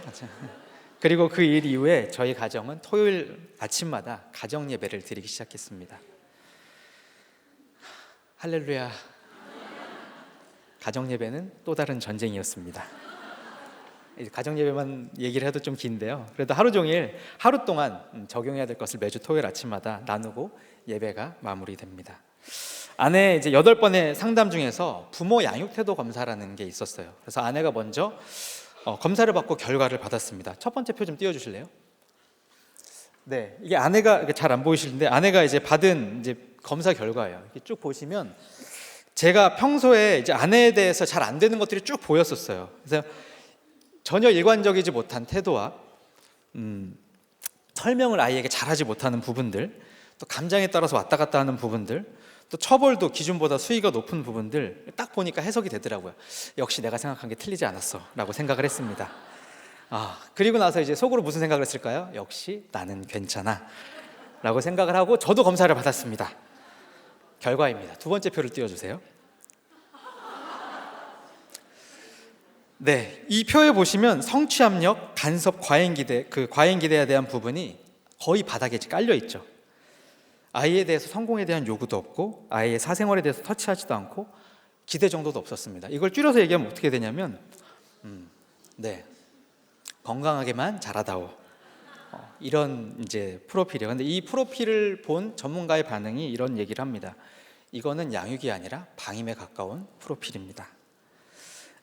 그리고 그 일 이후에 저희 가정은 토요일 아침마다 가정 예배를 드리기 시작했습니다. 할렐루야. 가정 예배는 또 다른 전쟁이었습니다. 가정 예배만 얘기를 해도 좀 긴데요. 그래도 하루 종일 하루 동안 적용해야 될 것을 매주 토요일 아침마다 나누고 예배가 마무리됩니다. 아내 이제 8번의 상담 중에서 부모 양육 태도 검사라는 게 있었어요. 그래서 아내가 먼저 검사를 받고 결과를 받았습니다. 첫 번째 표 좀 띄워주실래요? 네, 이게 아내가 잘 안 보이시는데 아내가 이제 받은 이제 검사 결과예요. 이렇게 쭉 보시면 제가 평소에 이제 아내에 대해서 잘 안 되는 것들이 쭉 보였었어요. 그래서 전혀 일관적이지 못한 태도와 설명을 아이에게 잘하지 못하는 부분들, 또 감정에 따라서 왔다 갔다 하는 부분들, 또 처벌도 기준보다 수위가 높은 부분들 딱 보니까 해석이 되더라고요. 역시 내가 생각한 게 틀리지 않았어 라고 생각을 했습니다. 그리고 나서 이제 속으로 무슨 생각을 했을까요? 역시 나는 괜찮아 라고 생각을 하고 저도 검사를 받았습니다. 결과입니다. 두 번째 표를 띄워주세요. 네, 이 표에 보시면 성취압력, 간섭, 과잉기대, 그 과잉기대에 대한 부분이 거의 바닥에 깔려 있죠. 아이에 대해서 성공에 대한 요구도 없고 아이의 사생활에 대해서 터치하지도 않고 기대 정도도 없었습니다. 이걸 줄여서 얘기하면 어떻게 되냐면 네, 건강하게만 자라다오, 이런 이제 프로필이에요. 근데 이 프로필을 본 전문가의 반응이 이런 얘기를 합니다. 이거는 양육이 아니라 방임에 가까운 프로필입니다.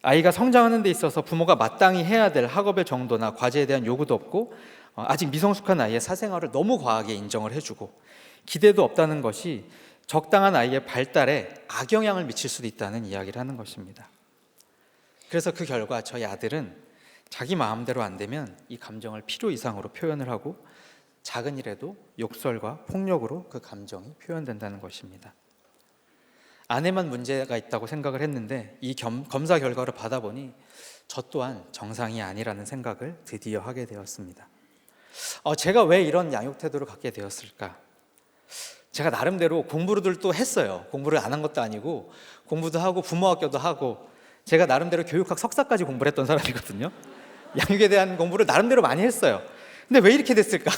아이가 성장하는 데 있어서 부모가 마땅히 해야 될 학업의 정도나 과제에 대한 요구도 없고 아직 미성숙한 아이의 사생활을 너무 과하게 인정을 해주고 기대도 없다는 것이 적당한 아이의 발달에 악영향을 미칠 수도 있다는 이야기를 하는 것입니다. 그래서 그 결과 저희 아들은 자기 마음대로 안 되면 이 감정을 필요 이상으로 표현을 하고 작은 일에도 욕설과 폭력으로 그 감정이 표현된다는 것입니다. 아내만 문제가 있다고 생각을 했는데 이 검사 결과를 받아보니 저 또한 정상이 아니라는 생각을 드디어 하게 되었습니다. 제가 왜 이런 양육 태도를 갖게 되었을까? 제가 나름대로 공부를 또 했어요. 공부를 안 한 것도 아니고 공부도 하고 부모학교도 하고 제가 나름대로 교육학 석사까지 공부를 했던 사람이거든요. 양육에 대한 공부를 나름대로 많이 했어요. 근데 왜 이렇게 됐을까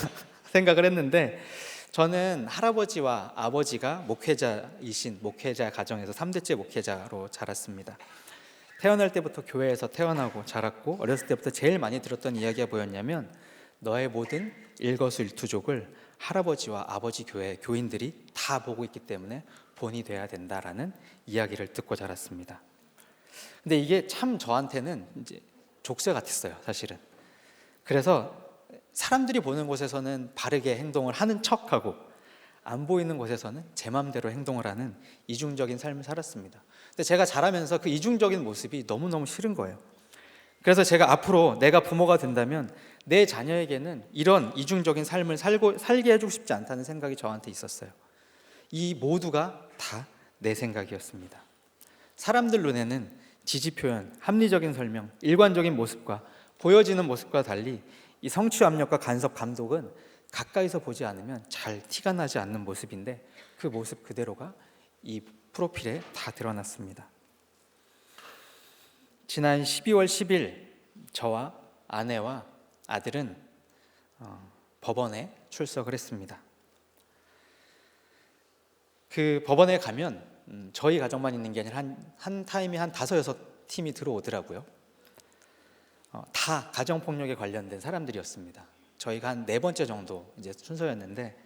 생각을 했는데 저는 할아버지와 아버지가 목회자이신 목회자 가정에서 3대째 목회자로 자랐습니다. 태어날 때부터 교회에서 태어나고 자랐고 어렸을 때부터 제일 많이 들었던 이야기가 뭐였냐면 너의 모든 일거수일투족을 할아버지와 아버지 교회 교인들이 다 보고 있기 때문에 본이 돼야 된다라는 이야기를 듣고 자랐습니다. 근데 이게 참 저한테는 이제 족쇄 같았어요, 사실은. 그래서 사람들이 보는 곳에서는 바르게 행동을 하는 척하고 안 보이는 곳에서는 제 마음대로 행동을 하는 이중적인 삶을 살았습니다. 근데 제가 자라면서 그 이중적인 모습이 너무너무 싫은 거예요. 그래서 제가 앞으로 내가 부모가 된다면 내 자녀에게는 이런 이중적인 삶을 살게 해주고 싶지 않다는 생각이 저한테 있었어요. 이 모두가 다 내 생각이었습니다. 사람들 눈에는 지지 표현, 합리적인 설명, 일관적인 모습과 보여지는 모습과 달리 이 성취 압력과 간섭, 감독은 가까이서 보지 않으면 잘 티가 나지 않는 모습인데 그 모습 그대로가 이 프로필에 다 드러났습니다. 지난 12월 10일 저와 아내와 아들은 법원에 출석을 했습니다. 그 법원에 가면 저희 가정만 있는 게 아니라 한 타임에 한 5, 6팀이 들어오더라고요. 다 가정폭력에 관련된 사람들이었습니다. 저희가 한 네 번째 정도 이제 순서였는데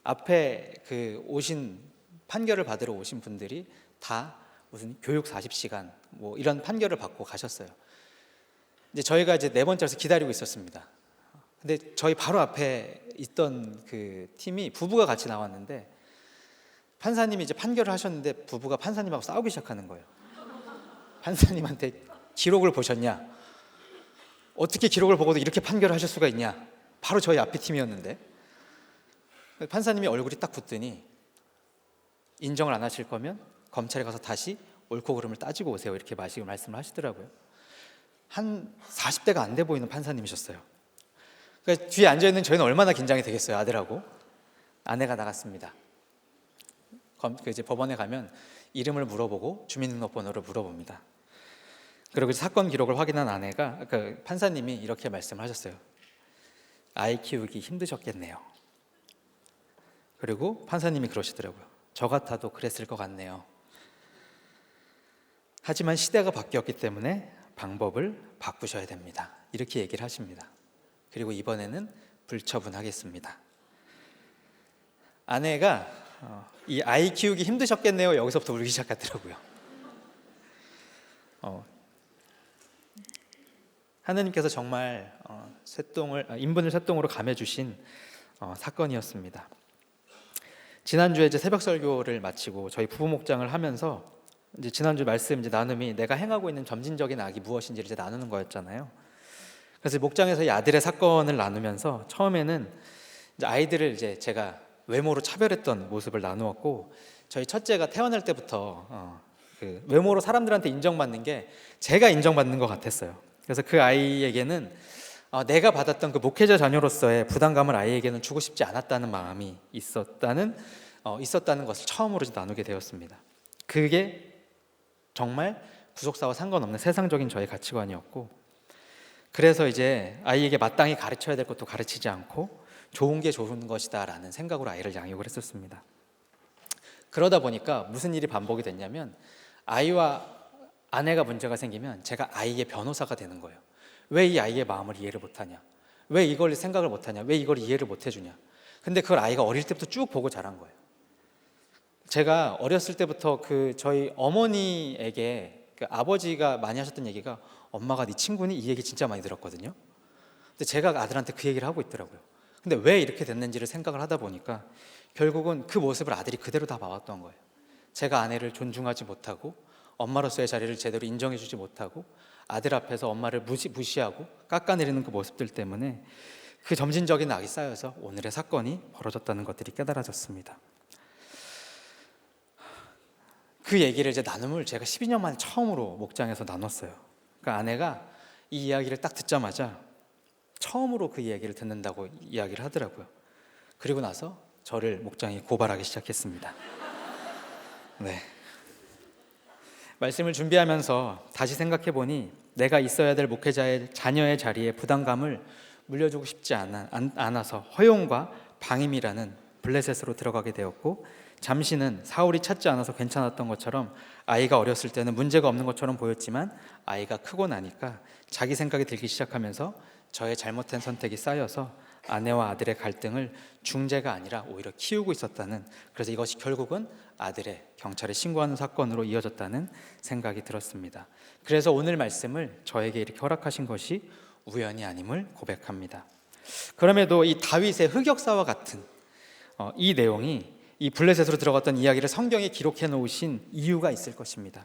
앞에 그 오신 판결을 받으러 오신 분들이 다 무슨 교육 40시간 뭐 이런 판결을 받고 가셨어요. 이제 저희가 이제 네 번째에서 기다리고 있었습니다. 근데 저희 바로 앞에 있던 그 팀이 부부가 같이 나왔는데 판사님이 이제 판결을 하셨는데 부부가 판사님하고 싸우기 시작하는 거예요. 판사님한테 기록을 보셨냐? 어떻게 기록을 보고도 이렇게 판결을 하실 수가 있냐? 바로 저희 앞에 팀이었는데 판사님이 얼굴이 딱 붙더니 인정을 안 하실 거면 검찰에 가서 다시 옳고 그름을 따지고 오세요 이렇게 말씀을 하시더라고요. 한 40대가 안 돼 보이는 판사님이셨어요. 그러니까 뒤에 앉아있는 저희는 얼마나 긴장이 되겠어요. 아들하고 아내가 나갔습니다. 이제 법원에 가면 이름을 물어보고 주민등록번호를 물어봅니다. 그리고 사건 기록을 확인한 아내가 그 판사님이 이렇게 말씀을 하셨어요. 아이 키우기 힘드셨겠네요. 그리고 판사님이 그러시더라고요. 저 같아도 그랬을 것 같네요. 하지만 시대가 바뀌었기 때문에 방법을 바꾸셔야 됩니다. 이렇게 얘기를 하십니다. 그리고 이번에는 불처분하겠습니다. 아내가 이 아이 키우기 힘드셨겠네요. 여기서부터 울기 시작하더라고요. 하나님께서 정말 인분을 쇠똥으로 감해주신 사건이었습니다. 지난주에 이제 새벽 설교를 마치고 저희 부부 목장을 하면서 이제 지난주 말씀 이제 나눔이 내가 행하고 있는 점진적인 악이 무엇인지를 이제 나누는 거였잖아요. 그래서 목장에서 이 아들의 사건을 나누면서 처음에는 이제 아이들을 이제 제가 외모로 차별했던 모습을 나누었고 저희 첫째가 태어날 때부터 그 외모로 사람들한테 인정받는 게 제가 인정받는 것 같았어요. 그래서 그 아이에게는 내가 받았던 그 목회자 자녀로서의 부담감을 아이에게는 주고 싶지 않았다는 마음이 있었다는 것을 처음으로 나누게 되었습니다. 그게 정말 구속사와 상관없는 세상적인 저의 가치관이었고 그래서 이제 아이에게 마땅히 가르쳐야 될 것도 가르치지 않고 좋은 게 좋은 것이다 라는 생각으로 아이를 양육을 했었습니다. 그러다 보니까 무슨 일이 반복이 됐냐면 아이와 아내가 문제가 생기면 제가 아이의 변호사가 되는 거예요. 왜 이 아이의 마음을 이해를 못하냐? 왜 이걸 생각을 못하냐? 왜 이걸 이해를 못해주냐? 근데 그걸 아이가 어릴 때부터 쭉 보고 자란 거예요. 제가 어렸을 때부터 그 저희 어머니에게 그 아버지가 많이 하셨던 얘기가 엄마가 네 친구니? 이 얘기 진짜 많이 들었거든요. 근데 제가 아들한테 그 얘기를 하고 있더라고요. 근데 왜 이렇게 됐는지를 생각을 하다 보니까 결국은 그 모습을 아들이 그대로 다 봐왔던 거예요. 제가 아내를 존중하지 못하고 엄마로서의 자리를 제대로 인정해주지 못하고 아들 앞에서 엄마를 무시하고 깎아내리는 그 모습들 때문에 그 점진적인 악이 쌓여서 오늘의 사건이 벌어졌다는 것들이 깨달아졌습니다. 그 얘기를 이제 나눔을 제가 12년 만에 처음으로 목장에서 나눴어요. 그러니까 아내가 이 이야기를 딱 듣자마자 처음으로 그 이야기를 듣는다고 이야기를 하더라고요. 그리고 나서 저를 목장에 고발하기 시작했습니다. 네. 말씀을 준비하면서 다시 생각해 보니 내가 있어야 될 목회자의 자녀의 자리에 부담감을 물려주고 싶지 않아서 허용과 방임이라는 블레셋으로 들어가게 되었고 잠시는 사울이 찾지 않아서 괜찮았던 것처럼 아이가 어렸을 때는 문제가 없는 것처럼 보였지만 아이가 크고 나니까 자기 생각이 들기 시작하면서 저의 잘못된 선택이 쌓여서 아내와 아들의 갈등을 중재가 아니라 오히려 키우고 있었다는, 그래서 이것이 결국은 아들의 경찰에 신고하는 사건으로 이어졌다는 생각이 들었습니다. 그래서 오늘 말씀을 저에게 이렇게 허락하신 것이 우연이 아님을 고백합니다. 그럼에도 이 다윗의 흑역사와 같은 이 내용이 이 블레셋으로 들어갔던 이야기를 성경에 기록해 놓으신 이유가 있을 것입니다.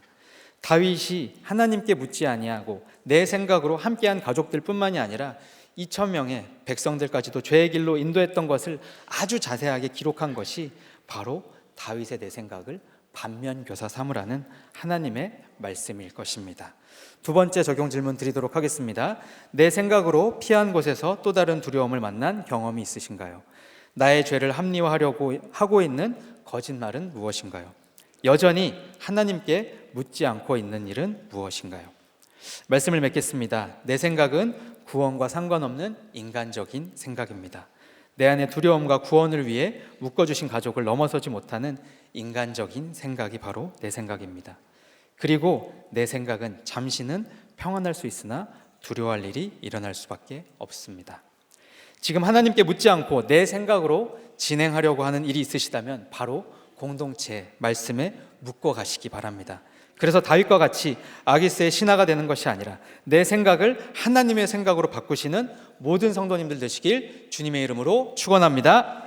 다윗이 하나님께 묻지 아니하고 내 생각으로 함께한 가족들뿐만이 아니라 2,000명의 백성들까지도 죄의 길로 인도했던 것을 아주 자세하게 기록한 것이 바로 다윗의 내 생각을 반면교사 삼으라는 하나님의 말씀일 것입니다. 두 번째 적용 질문 드리도록 하겠습니다. 내 생각으로 피한 곳에서 또 다른 두려움을 만난 경험이 있으신가요? 나의 죄를 합리화하려고 하고 있는 거짓말은 무엇인가요? 여전히 하나님께 묻지 않고 있는 일은 무엇인가요? 말씀을 맺겠습니다. 내 생각은 구원과 상관없는 인간적인 생각입니다. 내 안의 두려움과 구원을 위해 묶어주신 가족을 넘어서지 못하는 인간적인 생각이 바로 내 생각입니다. 그리고 내 생각은 잠시는 평안할 수 있으나 두려워할 일이 일어날 수밖에 없습니다. 지금 하나님께 묻지 않고 내 생각으로 진행하려고 하는 일이 있으시다면 바로 공동체 말씀에 묻고 가시기 바랍니다. 그래서 다윗과 같이 아기스의 신하가 되는 것이 아니라 내 생각을 하나님의 생각으로 바꾸시는 모든 성도님들 되시길 주님의 이름으로 축원합니다.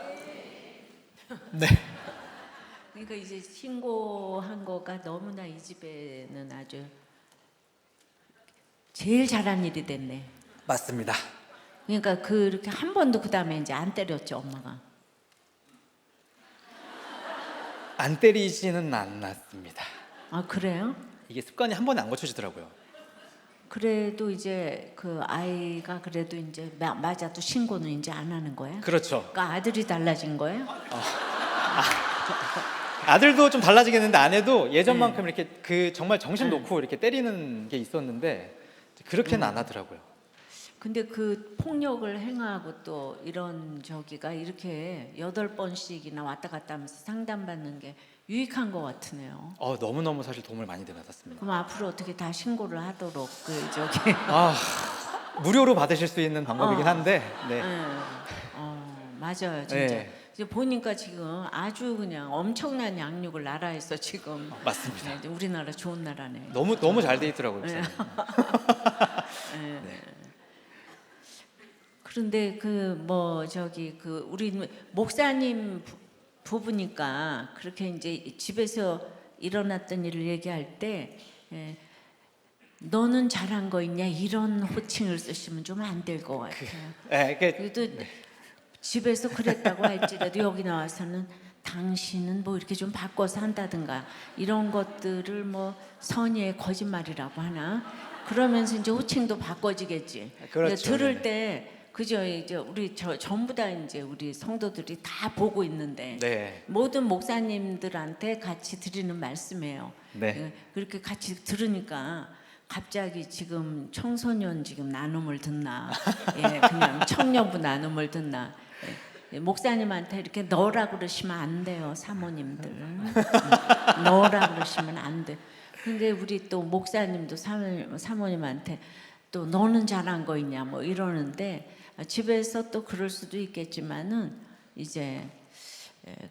네. 그러니까 이제 신고한 거가 너무나 이 집에는 아주 제일 잘한 일이 됐네. 맞습니다. 그러니까 그렇게 한 번도 그 다음에 이제 안 때렸죠, 엄마가. 안 때리지는 않았습니다. 아 그래요? 이게 습관이 한 번에 안 고쳐지더라고요. 그래도 이제 그 아이가 그래도 이제 맞아도 신고는 이제 안 하는 거예요? 그렇죠. 그러니까 아들이 달라진 거예요? 아들도 좀 달라지겠는데 아내도 예전만큼 이렇게 그 정말 정신 놓고 이렇게 때리는 게 있었는데 그렇게는 안 하더라고요. 근데 그 폭력을 행하고 또 이런 저기가 이렇게 8번씩이나 왔다 갔다 하면서 상담받는 게 유익한 것 같으네요. 너무너무 사실 도움을 많이 받았습니다. 그럼 앞으로 어떻게 다 신고를 하도록 그 저기 무료로 받으실 수 있는 방법이긴 한데 네. 맞아요, 진짜. 네. 이제 보니까 지금 아주 그냥 엄청난 양육을 나라에서 지금 맞습니다. 네, 우리나라 좋은 나라네. 너무 잘 돼 있더라고요. 네. 네. 그런데 그 뭐 저기 그 우리 목사님 부부니까 그렇게 이제 집에서 일어났던 일을 얘기할 때 너는 잘한 거 있냐 이런 호칭을 쓰시면 좀 안 될 것 같아요. 그래도 집에서 그랬다고 할지라도 여기 나와서는 당신은 뭐 이렇게 좀 바꿔서 한다든가 이런 것들을 뭐 선의의 거짓말이라고 하나 그러면서 이제 호칭도 바꿔지겠지. 그렇죠. 들을 때 그죠 이제 우리 전부 다 이제 우리 성도들이 다 보고 있는데 네. 모든 목사님들한테 같이 드리는 말씀이에요. 네. 그렇게 같이 들으니까 갑자기 지금 청소년 지금 나눔을 듣나, 그냥 청년부 나눔을 듣나. 목사님한테 이렇게 너라 그러시면 안 돼요, 사모님들. 너라 그러시면 안 돼. 근데 우리 또 목사님도 사모님한테 또 너는 잘한 거 있냐 뭐 이러는데 집에서 또 그럴 수도 있겠지만은 이제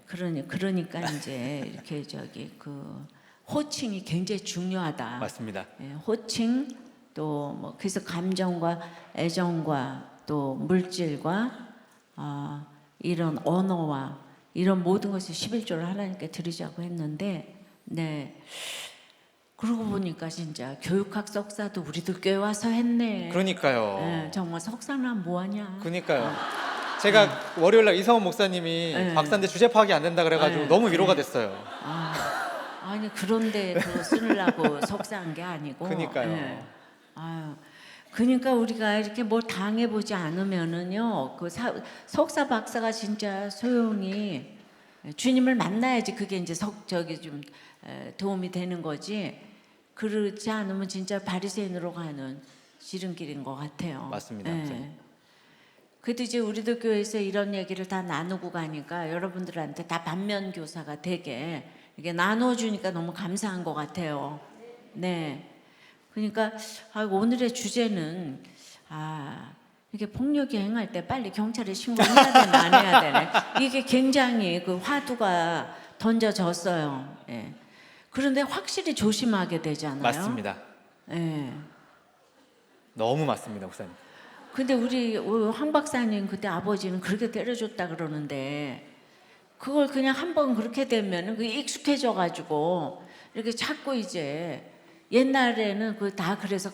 그러니까 이제 이렇게 저기 그 호칭이 굉장히 중요하다. 맞습니다. 호칭 또 뭐 그래서 감정과 애정과 또 물질과 이런 언어와 이런 모든 것을 11조를 하나님께 드리자고 했는데 네. 그러고 보니까 진짜 교육학 석사도 우리들 교회 와서 했네. 그러니까요. 네, 정말 석사는 뭐하냐. 그러니까요. 제가 월요일날 이성원 목사님이 박사인데 주제 파악이 안 된다 그래가지고 너무 위로가 됐어요. 아니 그런데 그거 쓰려고 석사한 게 아니고. 그러니까요. 그러니까 우리가 이렇게 뭘 당해보지 않으면은요, 그 석사 박사가 진짜 소용이 주님을 만나야지 그게 이제 저기 좀 도움이 되는 거지. 그렇지 않으면 진짜 바리새인으로 가는 지름길인 것 같아요. 맞습니다. 그래도 이제 우리들 교회에서 이런 얘기를 다 나누고 가니까 여러분들한테 다 반면 교사가 되게 이게 나눠주니까 너무 감사한 것 같아요. 네. 그러니까 오늘의 주제는 이게 폭력이 행할 때 빨리 경찰에 신고해야 되나 안 해야 되나 이게 굉장히 그 화두가 던져졌어요. 예. 그런데 확실히 조심하게 되잖아요. 맞습니다. 예. 너무 맞습니다, 목사님. 근데 우리 황 박사님 그때 아버지는 그렇게 때려줬다 그러는데 그걸 그냥 한번 그렇게 되면 그게 익숙해져 가지고 이렇게 자꾸 이제 옛날에는 그 다 그래서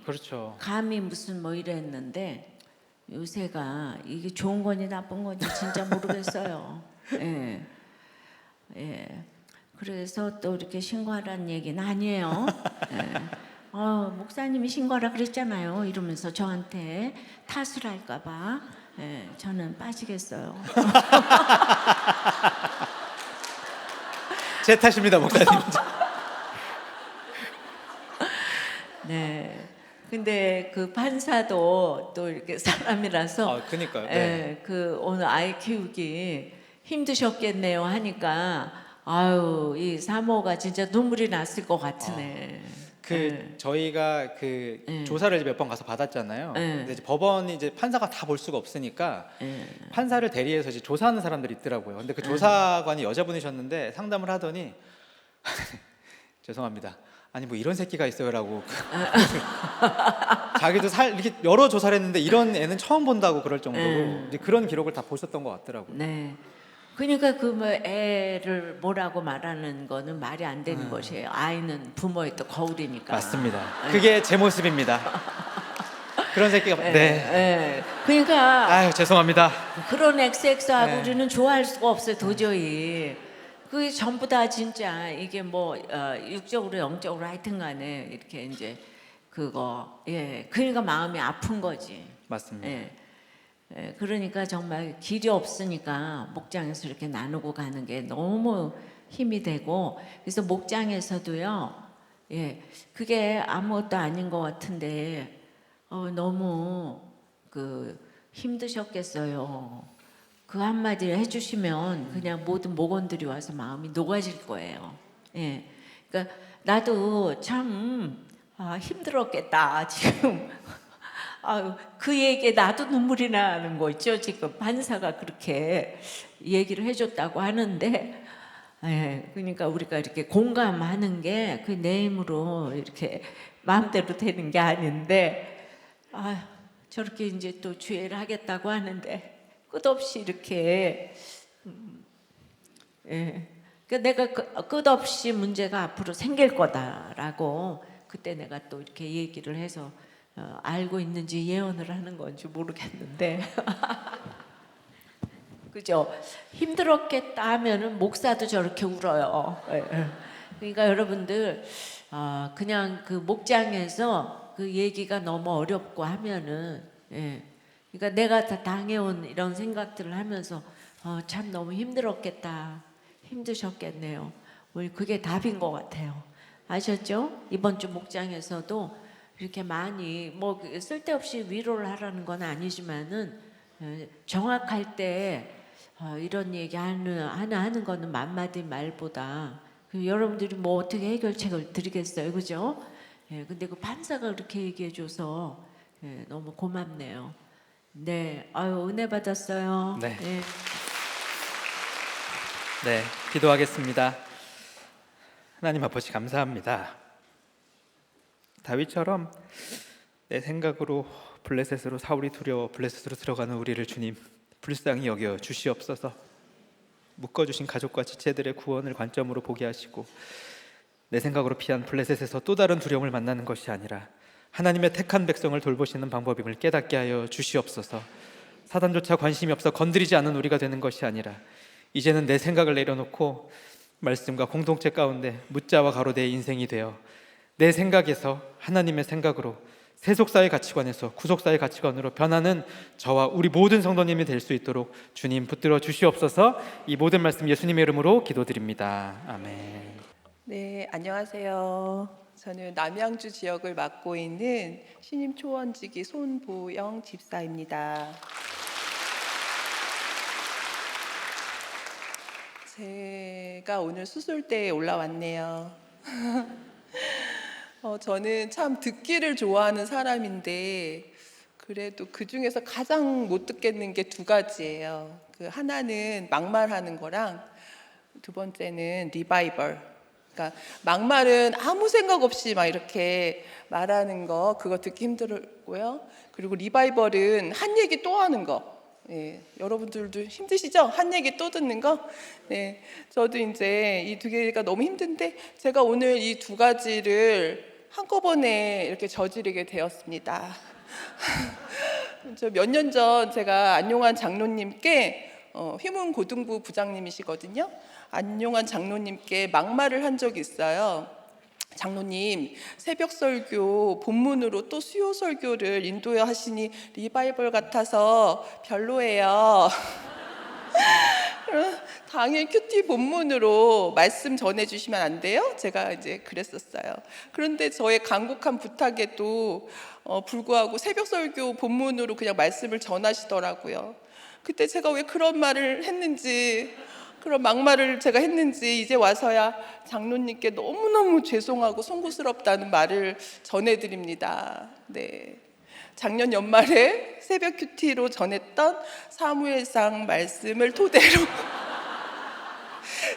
그렇죠. 감히 무슨 뭐 이랬는데 요새가 이게 좋은 건지 나쁜 건지 진짜 모르겠어요. 예. 그래서 또 이렇게 신고하라는 얘기는 아니에요. 목사님이 신고하라 그랬잖아요. 이러면서 저한테 탓을 할까봐 저는 빠지겠어요. 제 탓입니다, 목사님. 네. 근데 그 판사도 또 이렇게 사람이라서 그러니까요. 네. 그 오늘 아이 키우기 힘드셨겠네요 하니까 이 사모가 진짜 눈물이 났을 것 같으네. 저희가 그 예. 조사를 몇 번 가서 받았잖아요. 예. 근데 이제 법원이 이제 판사가 다 볼 수가 없으니까 판사를 대리해서 이제 조사하는 사람들이 있더라고요. 근데 그 조사관이 여자분이셨는데 상담을 하더니 죄송합니다. 아니 뭐 이런 새끼가 있어요라고 자기도 이렇게 여러 조사를 했는데 이런 애는 처음 본다고 그럴 정도로 이제 그런 기록을 다 보셨던 것 같더라고요. 네. 그러니까 그 뭐 애를 뭐라고 말하는 거는 말이 안 되는 것이에요. 아이는 부모의 또 거울이니까. 맞습니다. 그게 제 모습입니다. 그런 새끼가 네. 네. 그러니까 아유 죄송합니다. 그런 XX하고 네. 우리는 좋아할 수가 없어요 도저히. 그게 전부 다 진짜 이게 뭐 육적으로 영적으로 하여튼간에 이렇게 이제 그거 그러니까 마음이 아픈 거지. 맞습니다. 그러니까 정말 길이 없으니까 목장에서 이렇게 나누고 가는 게 너무 힘이 되고 그래서 목장에서도요. 그게 아무것도 아닌 것 같은데 너무 그 힘드셨겠어요. 그 한마디를 해주시면 그냥 모든 목원들이 와서 마음이 녹아질 거예요. 그러니까 나도 참 힘들었겠다 지금. 그 얘기에 나도 눈물이 나는 거 있죠. 지금 판사가 그렇게 얘기를 해줬다고 하는데, 그러니까 우리가 이렇게 공감하는 게 그 내 힘으로 이렇게 마음대로 되는 게 아닌데, 저렇게 이제 또 주애를 하겠다고 하는데 끝없이 이렇게, 그러니까 내가 끝없이 문제가 앞으로 생길 거다라고 그때 내가 또 이렇게 얘기를 해서. 알고 있는지 예언을 하는 건지 모르겠는데 그죠? 힘들었겠다 하면은 목사도 저렇게 울어요. 그러니까 여러분들 그냥 그 목장에서 그 얘기가 너무 어렵고 하면은 그러니까 내가 다 당해온 이런 생각들을 하면서 참 너무 힘들었겠다 힘드셨겠네요. 우리 그게 답인 것 같아요. 아셨죠? 이번 주 목장에서도 이렇게 많이 뭐 쓸데없이 위로를 하라는 건 아니지만은 정확할 때 이런 얘기 하는 거는 만마디 말보다 여러분들이 뭐 어떻게 해결책을 드리겠어요, 그죠? 근데 그 판사가 그렇게 얘기해줘서 너무 고맙네요. 네, 은혜 받았어요. 네. 네, 기도하겠습니다. 하나님 아버지 감사합니다. 다윗처럼 내 생각으로 블레셋으로 사울이 두려워 블레셋으로 들어가는 우리를 주님 불쌍히 여겨 주시옵소서. 묶어주신 가족과 지체들의 구원을 관점으로 보게 하시고 내 생각으로 피한 블레셋에서 또 다른 두려움을 만나는 것이 아니라 하나님의 택한 백성을 돌보시는 방법임을 깨닫게 하여 주시옵소서. 사단조차 관심이 없어 건드리지 않는 우리가 되는 것이 아니라 이제는 내 생각을 내려놓고 말씀과 공동체 가운데 묻자와 가로대의 인생이 되어 내 생각에서 하나님의 생각으로 세속사의 가치관에서 구속사의 가치관으로 변하는 저와 우리 모든 성도님이 될 수 있도록 주님 붙들어 주시옵소서. 이 모든 말씀 예수님의 이름으로 기도드립니다. 아멘. 네, 안녕하세요. 저는 남양주 지역을 맡고 있는 신임 초원지기 손보영 집사입니다. 제가 오늘 수술대에 올라왔네요. 저는 참 듣기를 좋아하는 사람인데 그래도 그 중에서 가장 못 듣겠는 게 두 가지예요. 그 하나는 막말하는 거랑 두 번째는 리바이벌. 그러니까 막말은 아무 생각 없이 막 이렇게 말하는 거 그거 듣기 힘들고요. 그리고 리바이벌은 한 얘기 또 하는 거. 여러분들도 힘드시죠? 한 얘기 또 듣는 거. 저도 이제 이 두 개가 너무 힘든데 제가 오늘 이 두 가지를 한꺼번에 이렇게 저지르게 되었습니다. 몇 년 전 제가 안용환 장로님께 휘문고등부 부장님이시거든요. 안용환 장로님께 막말을 한 적이 있어요. 장로님, 새벽 설교 본문으로 또 수요 설교를 인도해 하시니 리바이벌 같아서 별로예요. 당일 큐티 본문으로 말씀 전해주시면 안 돼요? 제가 이제 그랬었어요. 그런데 저의 간곡한 부탁에도 불구하고 새벽 설교 본문으로 그냥 말씀을 전하시더라고요. 그때 제가 왜 그런 말을 했는지 그런 막말을 제가 했는지 이제 와서야 장로님께 너무너무 죄송하고 송구스럽다는 말을 전해드립니다. 네. 작년 연말에 새벽 큐티로 전했던 사무엘상 말씀을 토대로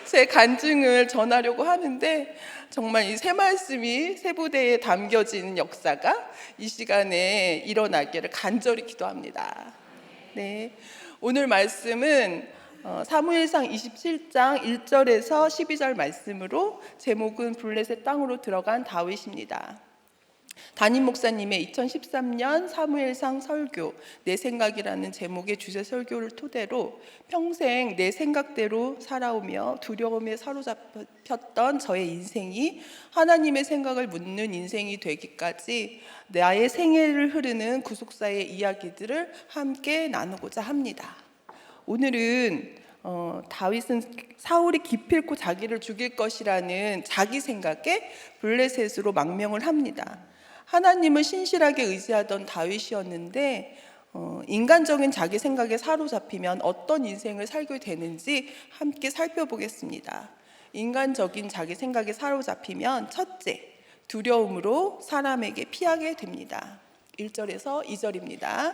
제 간증을 전하려고 하는데, 정말 이 새 말씀이 세부대에 담겨진 역사가 이 시간에 일어나기를 간절히 기도합니다. 네, 오늘 말씀은 사무엘상 27장 1절에서 12절 말씀으로, 제목은 블레셋 땅으로 들어간 다윗입니다. 담임 목사님의 2013년 사무엘상 설교 내 생각이라는 제목의 주제 설교를 토대로 평생 내 생각대로 살아오며 두려움에 사로잡혔던 저의 인생이 하나님의 생각을 묻는 인생이 되기까지 나의 생애를 흐르는 구속사의 이야기들을 함께 나누고자 합니다. 오늘은 다윗은 사울이 기필코 자기를 죽일 것이라는 자기 생각에 블레셋으로 망명을 합니다. 하나님을 신실하게 의지하던 다윗이었는데 인간적인 자기 생각에 사로잡히면 어떤 인생을 살게 되는지 함께 살펴보겠습니다. 인간적인 자기 생각에 사로잡히면 첫째, 두려움으로 사람에게 피하게 됩니다. 1절에서 2절입니다.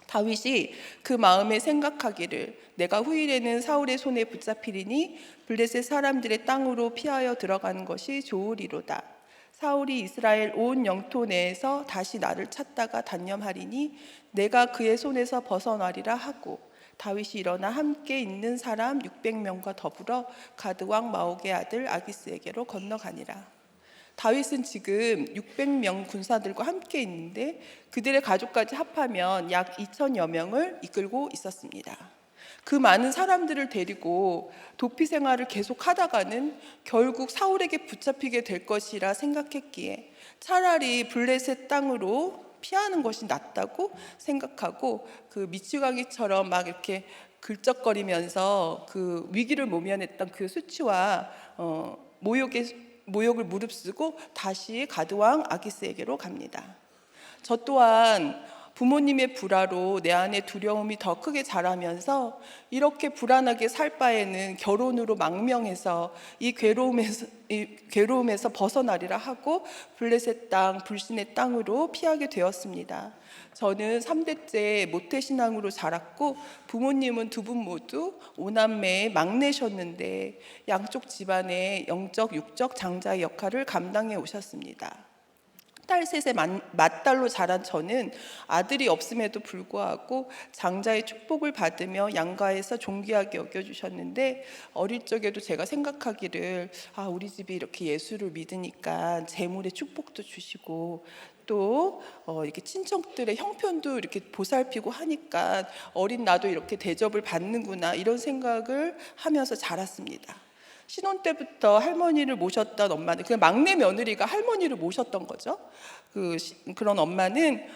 다윗이 그 마음에 생각하기를 내가 후일에는 사울의 손에 붙잡히리니 블레셋 사람들의 땅으로 피하여 들어가는 것이 좋으리로다. 사울이 이스라엘 온 영토 내에서 다시 나를 찾다가 단념하리니 내가 그의 손에서 벗어나리라 하고, 다윗이 일어나 함께 있는 사람 600명과 더불어 가드왕 마옥의 아들 아기스에게로 건너가니라. 다윗은 지금 600명 군사들과 함께 있는데 그들의 가족까지 합하면 약 2,000여 명을 이끌고 있었습니다. 그 많은 사람들을 데리고 도피 생활을 계속 하다가는 결국 사울에게 붙잡히게 될 것이라 생각했기에 차라리 블레셋 땅으로 피하는 것이 낫다고 생각하고, 그 미치광이처럼 막 이렇게 긁적거리면서 그 위기를 모면했던 그 수치와 모욕을 무릅쓰고 다시 가드왕 아기스에게로 갑니다. 저 또한 부모님의 불화로 내 안에 두려움이 더 크게 자라면서 이렇게 불안하게 살 바에는 결혼으로 망명해서 이 괴로움에서 벗어나리라 하고 블레셋 땅, 불신의 땅으로 피하게 되었습니다. 저는 3대째 모태신앙으로 자랐고 부모님은 두 분 모두 5남매의 막내셨는데 양쪽 집안의 영적, 육적 장자의 역할을 감당해 오셨습니다. 딸 셋의 맏딸로 자란 저는 아들이 없음에도 불구하고 장자의 축복을 받으며 양가에서 존귀하게 여겨주셨는데, 어릴 적에도 제가 생각하기를 우리 집이 이렇게 예수를 믿으니까 재물의 축복도 주시고 또 이렇게 친척들의 형편도 이렇게 보살피고 하니까 어린 나도 이렇게 대접을 받는구나, 이런 생각을 하면서 자랐습니다. 신혼 때부터 할머니를 모셨던 엄마는, 그 막내 며느리가 할머니를 모셨던 거죠. 그런 엄마는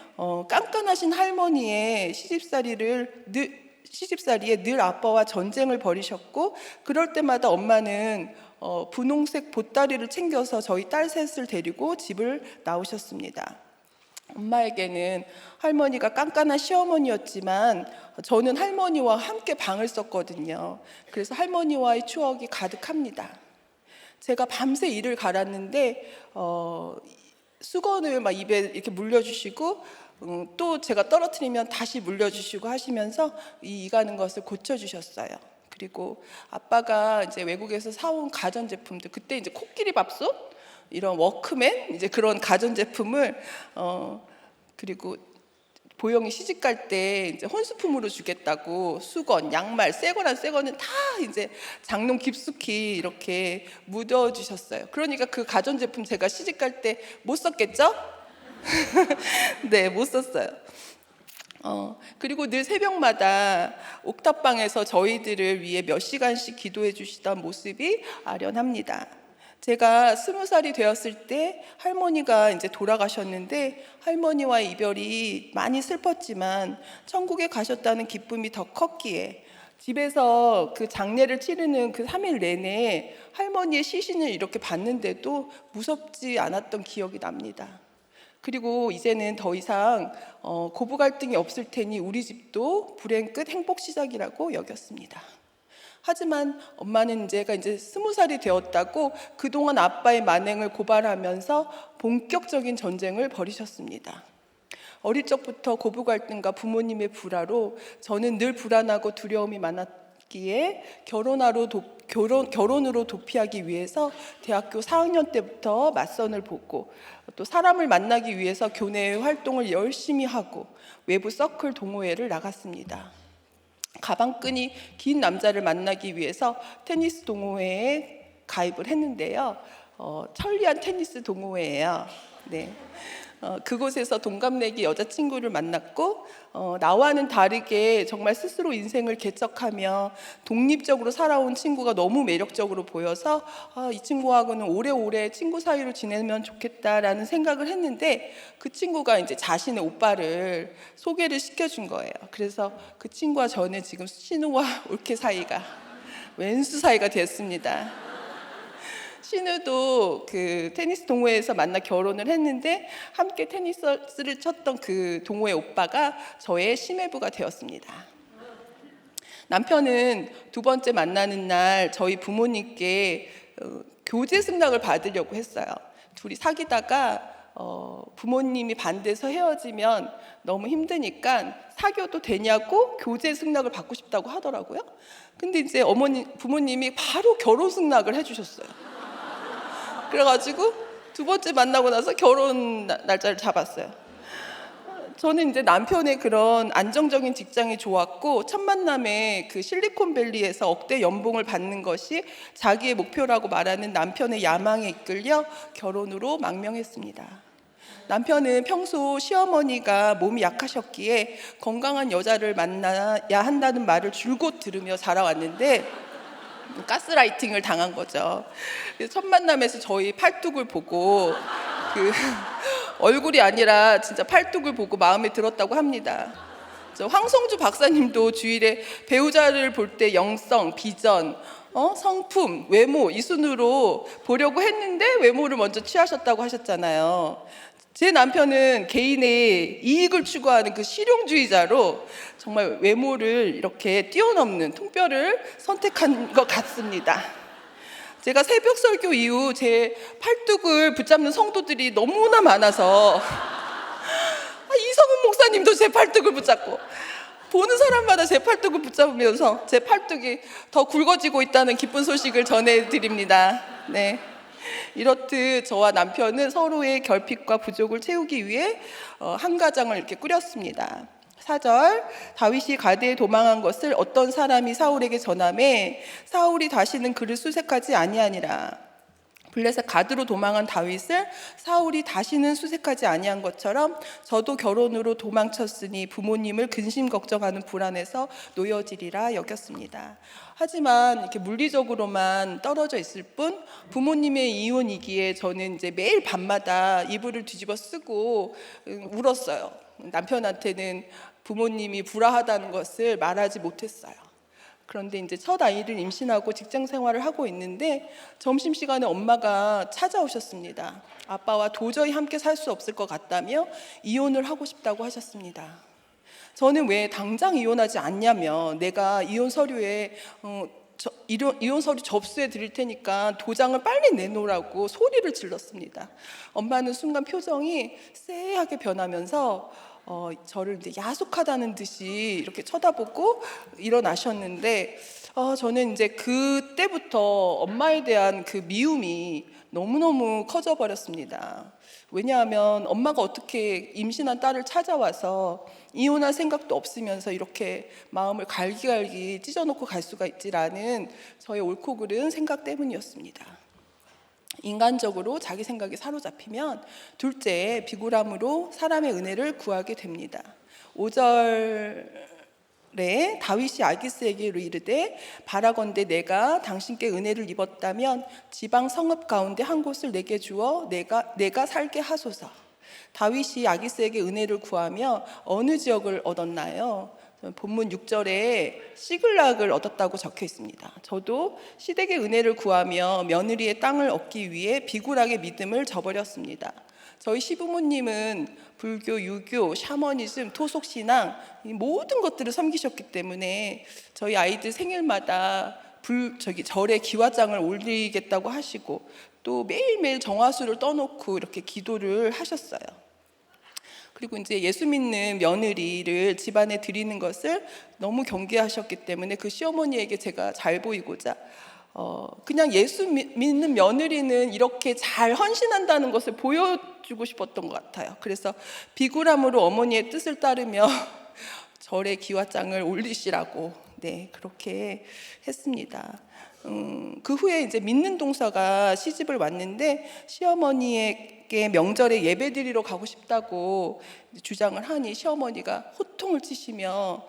깐깐하신 할머니의 시집살이에 늘 아빠와 전쟁을 벌이셨고, 그럴 때마다 엄마는 분홍색 보따리를 챙겨서 저희 딸 셋을 데리고 집을 나오셨습니다. 엄마에게는 할머니가 깐깐한 시어머니였지만 저는 할머니와 함께 방을 썼거든요. 그래서 할머니와의 추억이 가득합니다. 제가 밤새 이를 갈았는데 수건을 막 입에 이렇게 물려주시고 또 제가 떨어뜨리면 다시 물려주시고 하시면서 이 가는 것을 고쳐주셨어요. 그리고 아빠가 이제 외국에서 사온 가전제품들, 그때 이제 코끼리 밥솥, 이런 워크맨, 이제 그런 가전제품을 그리고 보영이 시집 갈 때 이제 혼수품으로 주겠다고 수건, 양말, 새 거란 새 거는 다 이제 장롱 깊숙이 이렇게 묻어 주셨어요. 그러니까 그 가전제품 제가 시집 갈 때 못 썼겠죠? 네, 못 썼어요. 그리고 늘 새벽마다 옥탑방에서 저희들을 위해 몇 시간씩 기도해 주시던 모습이 아련합니다. 제가 20살이 되었을 때 할머니가 이제 돌아가셨는데, 할머니와의 이별이 많이 슬펐지만 천국에 가셨다는 기쁨이 더 컸기에 집에서 그 장례를 치르는 그 3일 내내 할머니의 시신을 이렇게 봤는데도 무섭지 않았던 기억이 납니다. 그리고 이제는 더 이상 고부 갈등이 없을 테니 우리 집도 불행 끝 행복 시작이라고 여겼습니다. 하지만 엄마는 제가 이제 20살이 되었다고 그동안 아빠의 만행을 고발하면서 본격적인 전쟁을 벌이셨습니다. 어릴 적부터 고부 갈등과 부모님의 불화로 저는 늘 불안하고 두려움이 많았기에 결혼으로 도피하기 위해서 대학교 4학년 때부터 맞선을 보고 또 사람을 만나기 위해서 교내 활동을 열심히 하고 외부 서클 동호회를 나갔습니다. 가방끈이 긴 남자를 만나기 위해서 테니스 동호회에 가입을 했는데요. 천리안 테니스 동호회예요. 네. 그곳에서 동갑내기 여자친구를 만났고 나와는 다르게 정말 스스로 인생을 개척하며 독립적으로 살아온 친구가 너무 매력적으로 보여서 이 친구하고는 오래오래 친구 사이로 지내면 좋겠다라는 생각을 했는데 그 친구가 이제 자신의 오빠를 소개를 시켜준 거예요. 그래서 그 친구와 저는 지금 신우와 올케 사이가 왼수 사이가 됐습니다. 신우도 그 테니스 동호회에서 만나 결혼을 했는데 함께 테니스를 쳤던 그 동호회 오빠가 저의 시매부가 되었습니다. 남편은 두 번째 만나는 날 저희 부모님께 교제 승낙을 받으려고 했어요. 둘이 사귀다가 부모님이 반대해서 헤어지면 너무 힘드니까 사귀어도 되냐고 교제 승낙을 받고 싶다고 하더라고요. 근데 이제 부모님이 바로 결혼 승낙을 해주셨어요. 그래가지고 두 번째 만나고 나서 결혼 날짜를 잡았어요. 저는 이제 남편의 그런 안정적인 직장이 좋았고 첫 만남에 그 실리콘밸리에서 억대 연봉을 받는 것이 자기의 목표라고 말하는 남편의 야망에 이끌려 결혼으로 망명했습니다. 남편은 평소 시어머니가 몸이 약하셨기에 건강한 여자를 만나야 한다는 말을 줄곧 들으며 자라왔는데 가스라이팅을 당한 거죠. 그래서 첫 만남에서 저희 팔뚝을 보고 그 얼굴이 아니라 진짜 팔뚝을 보고 마음에 들었다고 합니다. 황성주 박사님도 주일에 배우자를 볼 때 영성, 비전, 성품, 외모 이 순으로 보려고 했는데 외모를 먼저 취하셨다고 하셨잖아요. 제 남편은 개인의 이익을 추구하는 그 실용주의자로 정말 외모를 이렇게 뛰어넘는 통뼈를 선택한 것 같습니다. 제가 새벽 설교 이후 제 팔뚝을 붙잡는 성도들이 너무나 많아서 이성훈 목사님도 제 팔뚝을 붙잡고 보는 사람마다 제 팔뚝을 붙잡으면서 제 팔뚝이 더 굵어지고 있다는 기쁜 소식을 전해드립니다. 네. 이렇듯 저와 남편은 서로의 결핍과 부족을 채우기 위해 한 가정을 이렇게 꾸렸습니다. 4절 다윗이 가드에 도망한 것을 어떤 사람이 사울에게 전하매 사울이 다시는 그를 수색하지 아니하니라. 블레셋 가드로 도망한 다윗을 사울이 다시는 수색하지 아니한 것처럼 저도 결혼으로 도망쳤으니 부모님을 근심 걱정하는 불안에서 놓여지리라 여겼습니다. 하지만 이렇게 물리적으로만 떨어져 있을 뿐 부모님의 이혼이기에 저는 이제 매일 밤마다 이불을 뒤집어 쓰고 울었어요. 남편한테는 부모님이 불화하다는 것을 말하지 못했어요. 그런데 이제 첫 아이를 임신하고 직장 생활을 하고 있는데 점심시간에 엄마가 찾아오셨습니다. 아빠와 도저히 함께 살 수 없을 것 같다며 이혼을 하고 싶다고 하셨습니다. 저는 왜 당장 이혼하지 않냐며 내가 이혼 서류에 이혼 서류 접수해 드릴 테니까 도장을 빨리 내놓으라고 소리를 질렀습니다. 엄마는 순간 표정이 쎄하게 변하면서 저를 이제 야속하다는 듯이 이렇게 쳐다보고 일어나셨는데 저는 이제 그때부터 엄마에 대한 그 미움이 너무너무 커져 버렸습니다. 왜냐하면 엄마가 어떻게 임신한 딸을 찾아와서 이혼할 생각도 없으면서 이렇게 마음을 갈기갈기 찢어놓고 갈 수가 있지라는 저의 옳고 그른 생각 때문이었습니다. 인간적으로 자기 생각에 사로잡히면 둘째 비굴함으로 사람의 은혜를 구하게 됩니다. 5절에 다윗이 아기스에게 이르되 바라건대 내가 당신께 은혜를 입었다면 지방 성읍 가운데 한 곳을 내게 주어 내가 살게 하소서. 다윗이 아기스에게 은혜를 구하며 어느 지역을 얻었나요? 본문 6절에 시글락을 얻었다고 적혀 있습니다. 저도 시댁의 은혜를 구하며 며느리의 땅을 얻기 위해 비굴하게 믿음을 저버렸습니다. 저희 시부모님은 불교, 유교, 샤머니즘, 토속신앙 이 모든 것들을 섬기셨기 때문에 저희 아이들 생일마다 절에 기와장을 올리겠다고 하시고 또 매일매일 정화수를 떠놓고 이렇게 기도를 하셨어요. 그리고 이제 예수 믿는 며느리를 집안에 드리는 것을 너무 경계하셨기 때문에 그 시어머니에게 제가 잘 보이고자 그냥 예수 믿는 며느리는 이렇게 잘 헌신한다는 것을 보여주고 싶었던 것 같아요. 그래서 비굴함으로 어머니의 뜻을 따르며 절에 기와장을 올리시라고 그렇게 했습니다. 그 후에 이제 믿는 동서가 시집을 왔는데 시어머니에게 명절에 예배 드리러 가고 싶다고 주장을 하니 시어머니가 호통을 치시며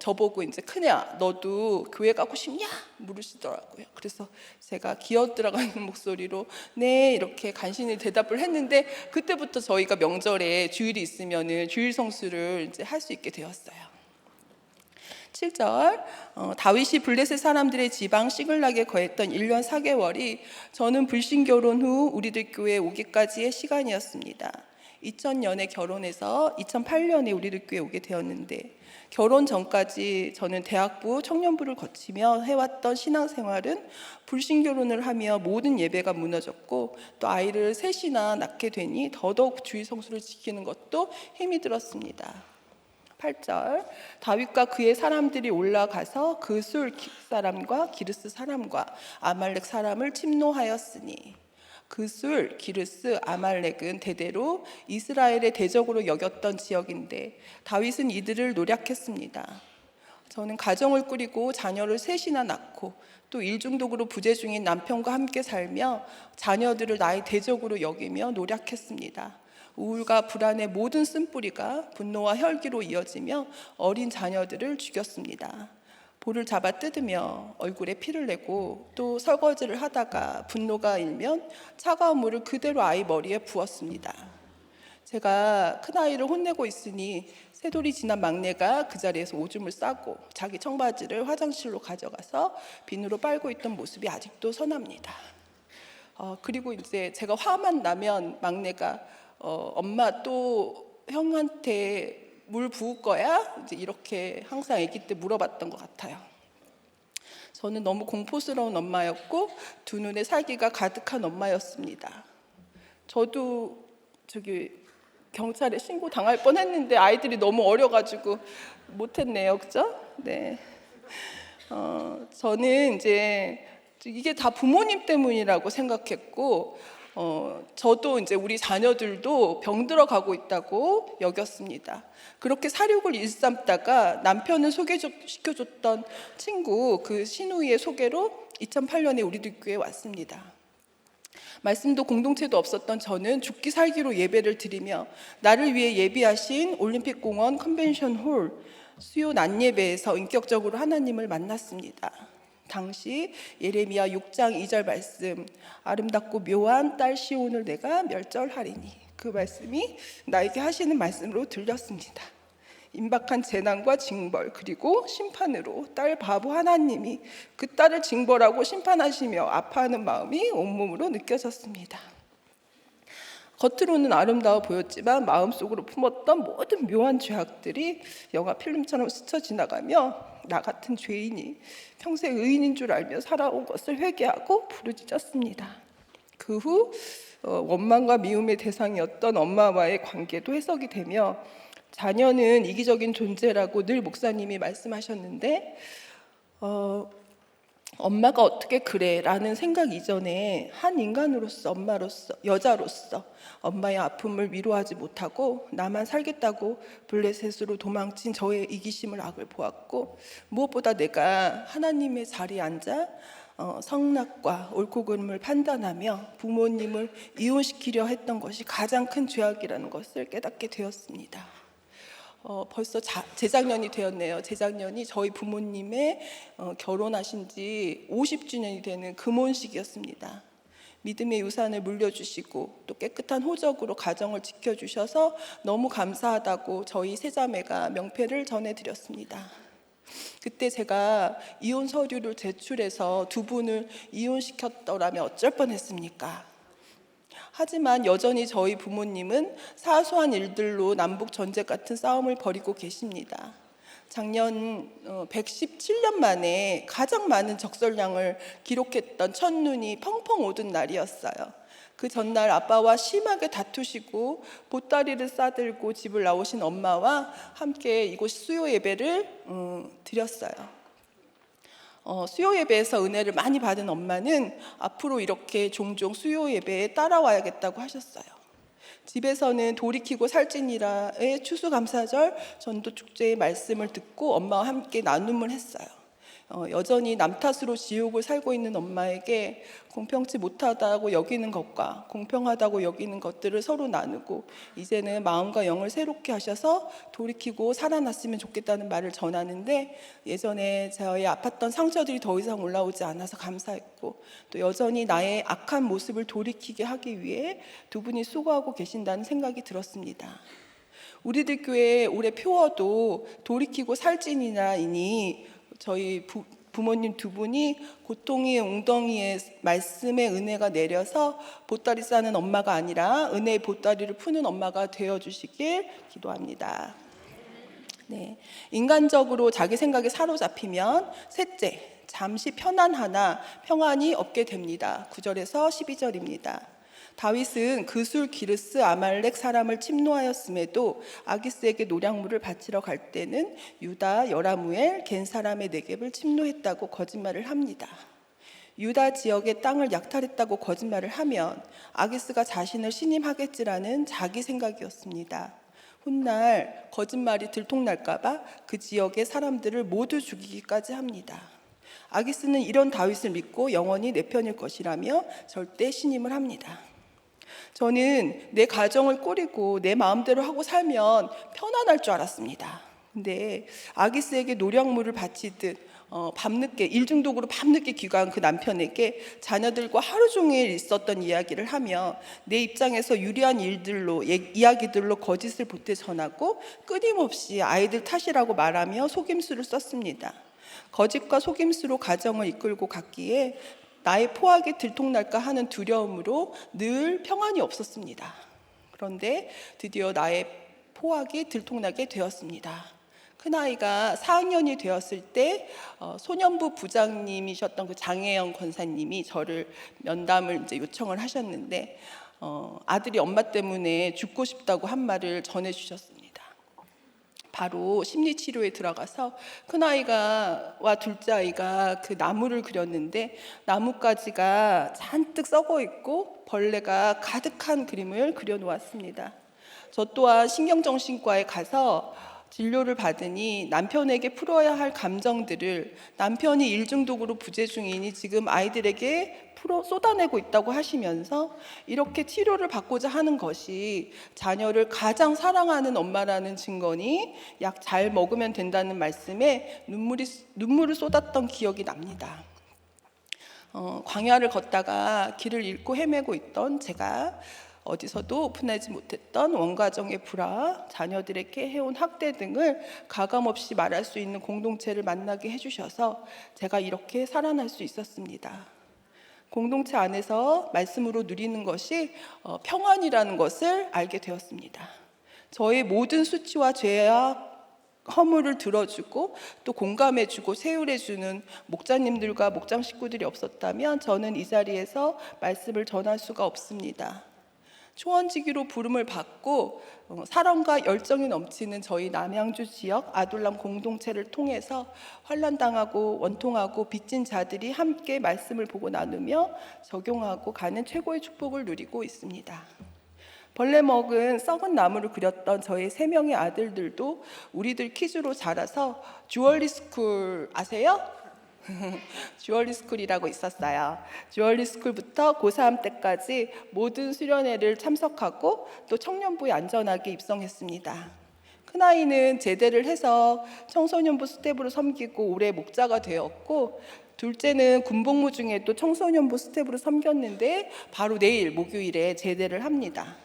저보고 이제 큰애야 너도 교회 가고 싶냐 물으시더라고요. 그래서 제가 기어 들어가는 목소리로 네 이렇게 간신히 대답을 했는데 그때부터 저희가 명절에 주일이 있으면은 주일 성수를 이제 할 수 있게 되었어요. 7절 다윗이 블레셋 사람들의 지방 시글락에 거했던 1년 4개월이 저는 불신 결혼 후 우리들 교회에 오기까지의 시간이었습니다. 2000년에 결혼해서 2008년에 우리들 교회에 오게 되었는데 결혼 전까지 저는 대학부 청년부를 거치며 해왔던 신앙생활은 불신 결혼을 하며 모든 예배가 무너졌고 또 아이를 셋이나 낳게 되니 더더욱 주일 성수를 지키는 것도 힘이 들었습니다. 8절 다윗과 그의 사람들이 올라가서 그술 사람과 기르스 사람과 아말렉 사람을 침노하였으니 그술, 기르스, 아말렉은 대대로 이스라엘의 대적으로 여겼던 지역인데 다윗은 이들을 노략했습니다. 저는 가정을 꾸리고 자녀를 셋이나 낳고 또 일중독으로 부재 중인 남편과 함께 살며 자녀들을 나의 대적으로 여기며 노략했습니다. 우울과 불안의 모든 쓴뿌리가 분노와 혈기로 이어지며 어린 자녀들을 죽였습니다. 볼을 잡아 뜯으며 얼굴에 피를 내고 또 설거지를 하다가 분노가 일면 차가운 물을 그대로 아이 머리에 부었습니다. 제가 큰아이를 혼내고 있으니 새돌이 지난 막내가 그 자리에서 오줌을 싸고 자기 청바지를 화장실로 가져가서 비누로 빨고 있던 모습이 아직도 선합니다. 그리고 이제 제가 화만 나면 막내가 엄마 또 형한테 물 부을 거야? 이제 이렇게 항상 아기 때 물어봤던 것 같아요. 저는 너무 공포스러운 엄마였고 두 눈에 살기가 가득한 엄마였습니다. 저도 경찰에 신고 당할 뻔했는데 아이들이 너무 어려가지고 못했네요, 그죠? 네. 저는 이제 이게 다 부모님 때문이라고 생각했고. 저도 이제 우리 자녀들도 병들어 가고 있다고 여겼습니다. 그렇게 사륙을 일삼다가 남편을 소개시켜줬던 친구 그 신우이의 소개로 2008년에 우리들 교회에 왔습니다. 말씀도 공동체도 없었던 저는 죽기 살기로 예배를 드리며 나를 위해 예비하신 올림픽공원 컨벤션홀 수요 낮예배에서 인격적으로 하나님을 만났습니다. 당시 예레미야 6장 2절 말씀 아름답고 묘한 딸 시온을 내가 멸절하리니 그 말씀이 나에게 하시는 말씀으로 들렸습니다. 임박한 재난과 징벌 그리고 심판으로 딸 바보 하나님이 그 딸을 징벌하고 심판하시며 아파하는 마음이 온몸으로 느껴졌습니다. 겉으로는 아름다워 보였지만 마음속으로 품었던 모든 묘한 죄악들이 영화 필름처럼 스쳐 지나가며 나 같은 죄인이 평생 의인인 줄 알며 살아온 것을 회개하고 부르짖었습니다. 그 후 원망과 미움의 대상이었던 엄마와의 관계도 해석이 되며 자녀는 이기적인 존재라고 늘 목사님이 말씀하셨는데 엄마가 어떻게 그래? 라는 생각 이전에 한 인간으로서 엄마로서 여자로서 엄마의 아픔을 위로하지 못하고 나만 살겠다고 블레셋으로 도망친 저의 이기심을 악을 보았고 무엇보다 내가 하나님의 자리에 앉아 성낙과 옳고 그름을 판단하며 부모님을 이혼시키려 했던 것이 가장 큰 죄악이라는 것을 깨닫게 되었습니다. 벌써 재작년이 되었네요. 재작년이 저희 부모님의 결혼하신 지 50주년이 되는 금혼식이었습니다. 믿음의 유산을 물려주시고 또 깨끗한 호적으로 가정을 지켜주셔서 너무 감사하다고 저희 세자매가 명패를 전해드렸습니다. 그때 제가 이혼 서류를 제출해서 두 분을 이혼시켰더라면 어쩔 뻔했습니까? 하지만 여전히 저희 부모님은 사소한 일들로 남북 전쟁 같은 싸움을 벌이고 계십니다. 작년 117년 만에 가장 많은 적설량을 기록했던 첫눈이 펑펑 오던 날이었어요. 그 전날 아빠와 심하게 다투시고 보따리를 싸들고 집을 나오신 엄마와 함께 이곳 수요 예배를 드렸어요. 수요 예배에서 은혜를 많이 받은 엄마는 앞으로 이렇게 종종 수요 예배에 따라와야겠다고 하셨어요. 집에서는 돌이키고 살찌니라의 추수감사절 전도축제의 말씀을 듣고 엄마와 함께 나눔을 했어요. 여전히 남 탓으로 지옥을 살고 있는 엄마에게 공평치 못하다고 여기는 것과 공평하다고 여기는 것들을 서로 나누고 이제는 마음과 영을 새롭게 하셔서 돌이키고 살아났으면 좋겠다는 말을 전하는데, 예전에 저의 아팠던 상처들이 더 이상 올라오지 않아서 감사했고 또 여전히 나의 악한 모습을 돌이키게 하기 위해 두 분이 수고하고 계신다는 생각이 들었습니다. 우리들 교회 올해 표어도 돌이키고 살찌니라이니 저희 부모님 두 분이 고통의 웅덩이에 말씀의 은혜가 내려서 보따리 싸는 엄마가 아니라 은혜의 보따리를 푸는 엄마가 되어주시길 기도합니다. 네, 인간적으로 자기 생각에 사로잡히면 셋째, 잠시 편안하나 평안이 없게 됩니다. 9절에서 12절입니다. 다윗은 그술 기르스 아말렉 사람을 침노하였음에도 아기스에게 노량물을 바치러 갈 때는 유다 여라무엘 겐 사람의 네겝을 침노했다고 거짓말을 합니다. 유다 지역의 땅을 약탈했다고 거짓말을 하면 아기스가 자신을 신임하겠지라는 자기 생각이었습니다. 훗날 거짓말이 들통날까봐 그 지역의 사람들을 모두 죽이기까지 합니다. 아기스는 이런 다윗을 믿고 영원히 내 편일 것이라며 절대 신임을 합니다. 저는 내 가정을 꾸리고 내 마음대로 하고 살면 편안할 줄 알았습니다. 근데 아기스에게 노량물을 바치듯 밤늦게 일중독으로 밤늦게 귀가한 그 남편에게 자녀들과 하루 종일 있었던 이야기를 하며 내 입장에서 유리한 일들로 이야기들로 거짓을 보태 전하고 끊임없이 아이들 탓이라고 말하며 속임수를 썼습니다. 거짓과 속임수로 가정을 이끌고 갔기에 나의 포악이 들통날까 하는 두려움으로 늘 평안이 없었습니다. 그런데 드디어 나의 포악이 들통나게 되었습니다. 큰아이가 4학년이 되었을 때 소년부 부장님이셨던 그 장혜영 권사님이 저를 면담을 이제 요청을 하셨는데 아들이 엄마 때문에 죽고 싶다고 한 말을 전해주셨습니다. 바로 심리치료에 들어가서 큰아이와 둘째 아이가 그 나무를 그렸는데 나뭇가지가 잔뜩 썩어 있고 벌레가 가득한 그림을 그려놓았습니다. 저 또한 신경정신과에 가서 진료를 받으니 남편에게 풀어야 할 감정들을 남편이 일중독으로 부재 중이니 지금 아이들에게 쏟아내고 있다고 하시면서 이렇게 치료를 받고자 하는 것이 자녀를 가장 사랑하는 엄마라는 증거니 약 잘 먹으면 된다는 말씀에 눈물을 쏟았던 기억이 납니다. 광야를 걷다가 길을 잃고 헤매고 있던 제가 어디서도 오픈하지 못했던 원가정의 불화, 자녀들에게 해온 학대 등을 가감없이 말할 수 있는 공동체를 만나게 해주셔서 제가 이렇게 살아날 수 있었습니다. 공동체 안에서 말씀으로 누리는 것이 평안이라는 것을 알게 되었습니다. 저의 모든 수치와 죄와 허물을 들어주고 또 공감해주고 세율해주는 목자님들과 목장 식구들이 없었다면 저는 이 자리에서 말씀을 전할 수가 없습니다. 초원지기로 부름을 받고 사랑과 열정이 넘치는 저희 남양주 지역 아둘람 공동체를 통해서 환난당하고 원통하고 빚진 자들이 함께 말씀을 보고 나누며 적용하고 가는 최고의 축복을 누리고 있습니다. 벌레 먹은 썩은 나무를 그렸던 저희 3명의 아들들도 우리들 퀴즈로 자라서 주얼리 스쿨 아세요? 주얼리 스쿨이라고 있었어요. 주얼리 스쿨부터 고3 때까지 모든 수련회를 참석하고 또 청년부에 안전하게 입성했습니다. 큰아이는 제대를 해서 청소년부 스텝으로 섬기고 올해 목자가 되었고, 둘째는 군복무 중에도 청소년부 스텝으로 섬겼는데 바로 내일 목요일에 제대를 합니다.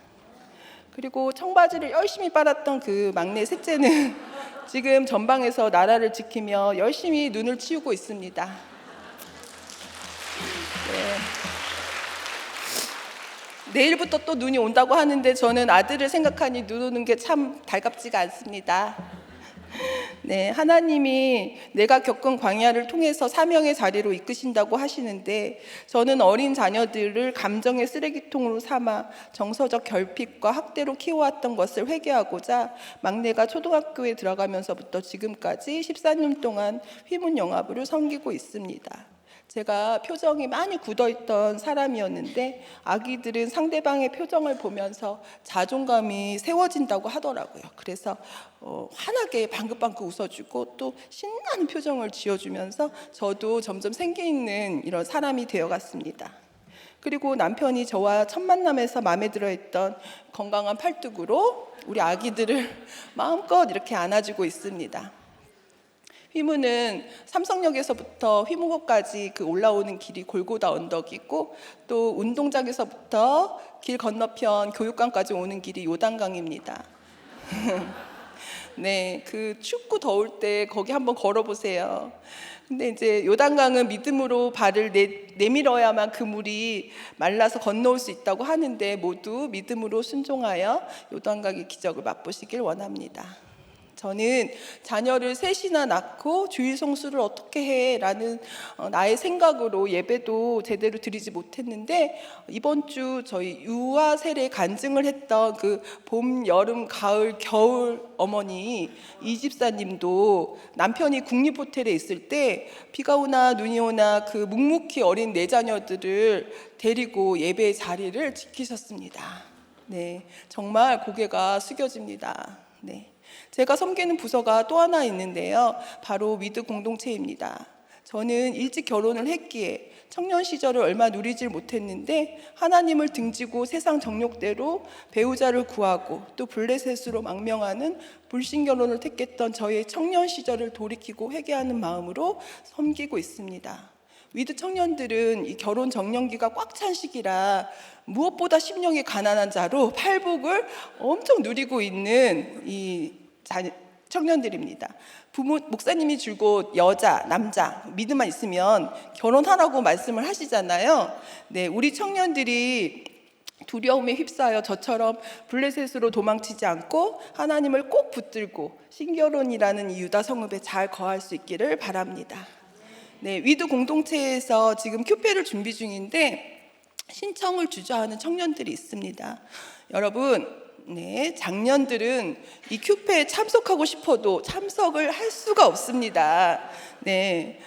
그리고 청바지를 열심히 빨았던 그 막내 셋째는 지금 전방에서 나라를 지키며 열심히 눈을 치우고 있습니다. 네. 내일부터 또 눈이 온다고 하는데 저는 아들을 생각하니 눈 오는 게 참 달갑지가 않습니다. 네, 하나님이 내가 겪은 광야를 통해서 사명의 자리로 이끄신다고 하시는데 저는 어린 자녀들을 감정의 쓰레기통으로 삼아 정서적 결핍과 학대로 키워왔던 것을 회개하고자 막내가 초등학교에 들어가면서부터 지금까지 14년 동안 휘문영아부를 섬기고 있습니다. 제가 표정이 많이 굳어있던 사람이었는데 아기들은 상대방의 표정을 보면서 자존감이 세워진다고 하더라고요. 그래서 환하게 방긋방긋 웃어주고 또 신나는 표정을 지어주면서 저도 점점 생기 있는 이런 사람이 되어갔습니다. 그리고 남편이 저와 첫 만남에서 마음에 들어했던 건강한 팔뚝으로 우리 아기들을 마음껏 이렇게 안아주고 있습니다. 휘무는 삼성역에서부터 휘무고까지 그 올라오는 길이 골고다 언덕이고 또 운동장에서부터 길 건너편 교육관까지 오는 길이 요단강입니다. 네, 그 춥고 더울 때 거기 한번 걸어보세요. 근데 이제 요단강은 믿음으로 발을 내밀어야만 그 물이 말라서 건너올 수 있다고 하는데 모두 믿음으로 순종하여 요단강의 기적을 맛보시길 원합니다. 저는 자녀를 셋이나 낳고 주일 성수를 어떻게 해? 라는 나의 생각으로 예배도 제대로 드리지 못했는데 이번 주 저희 유아 세례 간증을 했던 그 봄, 여름, 가을, 겨울 어머니 이 집사님도 남편이 국립호텔에 있을 때 비가 오나 눈이 오나 그 묵묵히 어린 네 자녀들을 데리고 예배의 자리를 지키셨습니다. 네, 정말 고개가 숙여집니다. 네. 제가 섬기는 부서가 또 하나 있는데요. 바로 위드 공동체입니다. 저는 일찍 결혼을 했기에 청년 시절을 얼마 누리질 못했는데 하나님을 등지고 세상 정욕대로 배우자를 구하고 또 블레셋으로 망명하는 불신결혼을 택했던 저의 청년 시절을 돌이키고 회개하는 마음으로 섬기고 있습니다. 위드 청년들은 이 결혼 정년기가 꽉 찬 시기라 무엇보다 심령이 가난한 자로 팔복을 엄청 누리고 있는 이 청년들입니다. 목사님이 줄곧 여자, 남자, 믿음만 있으면 결혼하라고 말씀을 하시잖아요. 네, 우리 청년들이 두려움에 휩싸여 저처럼 블레셋으로 도망치지 않고 하나님을 꼭 붙들고 신결혼이라는 이 유다 성읍에 잘 거할 수 있기를 바랍니다. 네, 위드 공동체에서 지금 큐페를 준비 중인데 신청을 주저하는 청년들이 있습니다. 여러분, 네, 장년들은 이 큐페에 참석하고 싶어도 참석을 할 수가 없습니다. 네,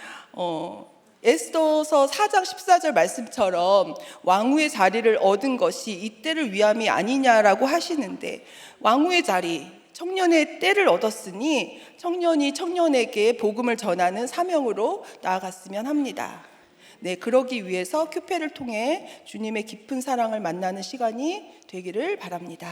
에스더서 4장 14절 말씀처럼 왕후의 자리를 얻은 것이 이때를 위함이 아니냐라고 하시는데 왕후의 자리, 청년의 때를 얻었으니 청년이 청년에게 복음을 전하는 사명으로 나아갔으면 합니다. 네, 그러기 위해서 큐페를 통해 주님의 깊은 사랑을 만나는 시간이 되기를 바랍니다.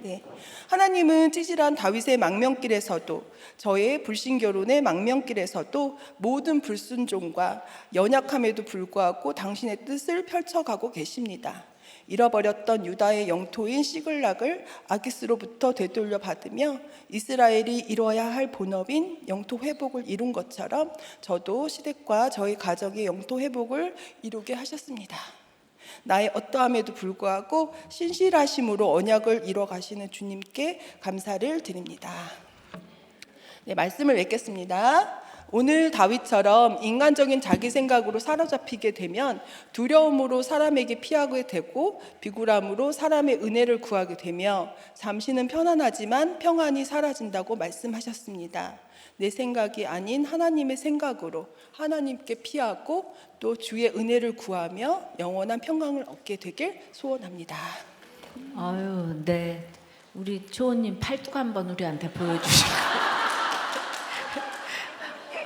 네, 하나님은 찌질한 다윗의 망명길에서도 저의 불신결혼의 망명길에서도 모든 불순종과 연약함에도 불구하고 당신의 뜻을 펼쳐가고 계십니다. 잃어버렸던 유다의 영토인 시글락을 아기스로부터 되돌려 받으며 이스라엘이 이뤄야 할 본업인 영토 회복을 이룬 것처럼 저도 시댁과 저희 가족의 영토 회복을 이루게 하셨습니다. 나의 어떠함에도 불구하고 신실하심으로 언약을 이뤄가시는 주님께 감사를 드립니다. 네, 말씀을 맺겠습니다. 오늘 다윗처럼 인간적인 자기 생각으로 사로잡히게 되면 두려움으로 사람에게 피하게 되고 비굴함으로 사람의 은혜를 구하게 되며 잠시는 편안하지만 평안이 사라진다고 말씀하셨습니다. 내 생각이 아닌 하나님의 생각으로 하나님께 피하고 또 주의 은혜를 구하며 영원한 평강을 얻게 되길 소원합니다. 아유, 네. 우리 조원님 팔뚝 한번 우리한테 보여주시고.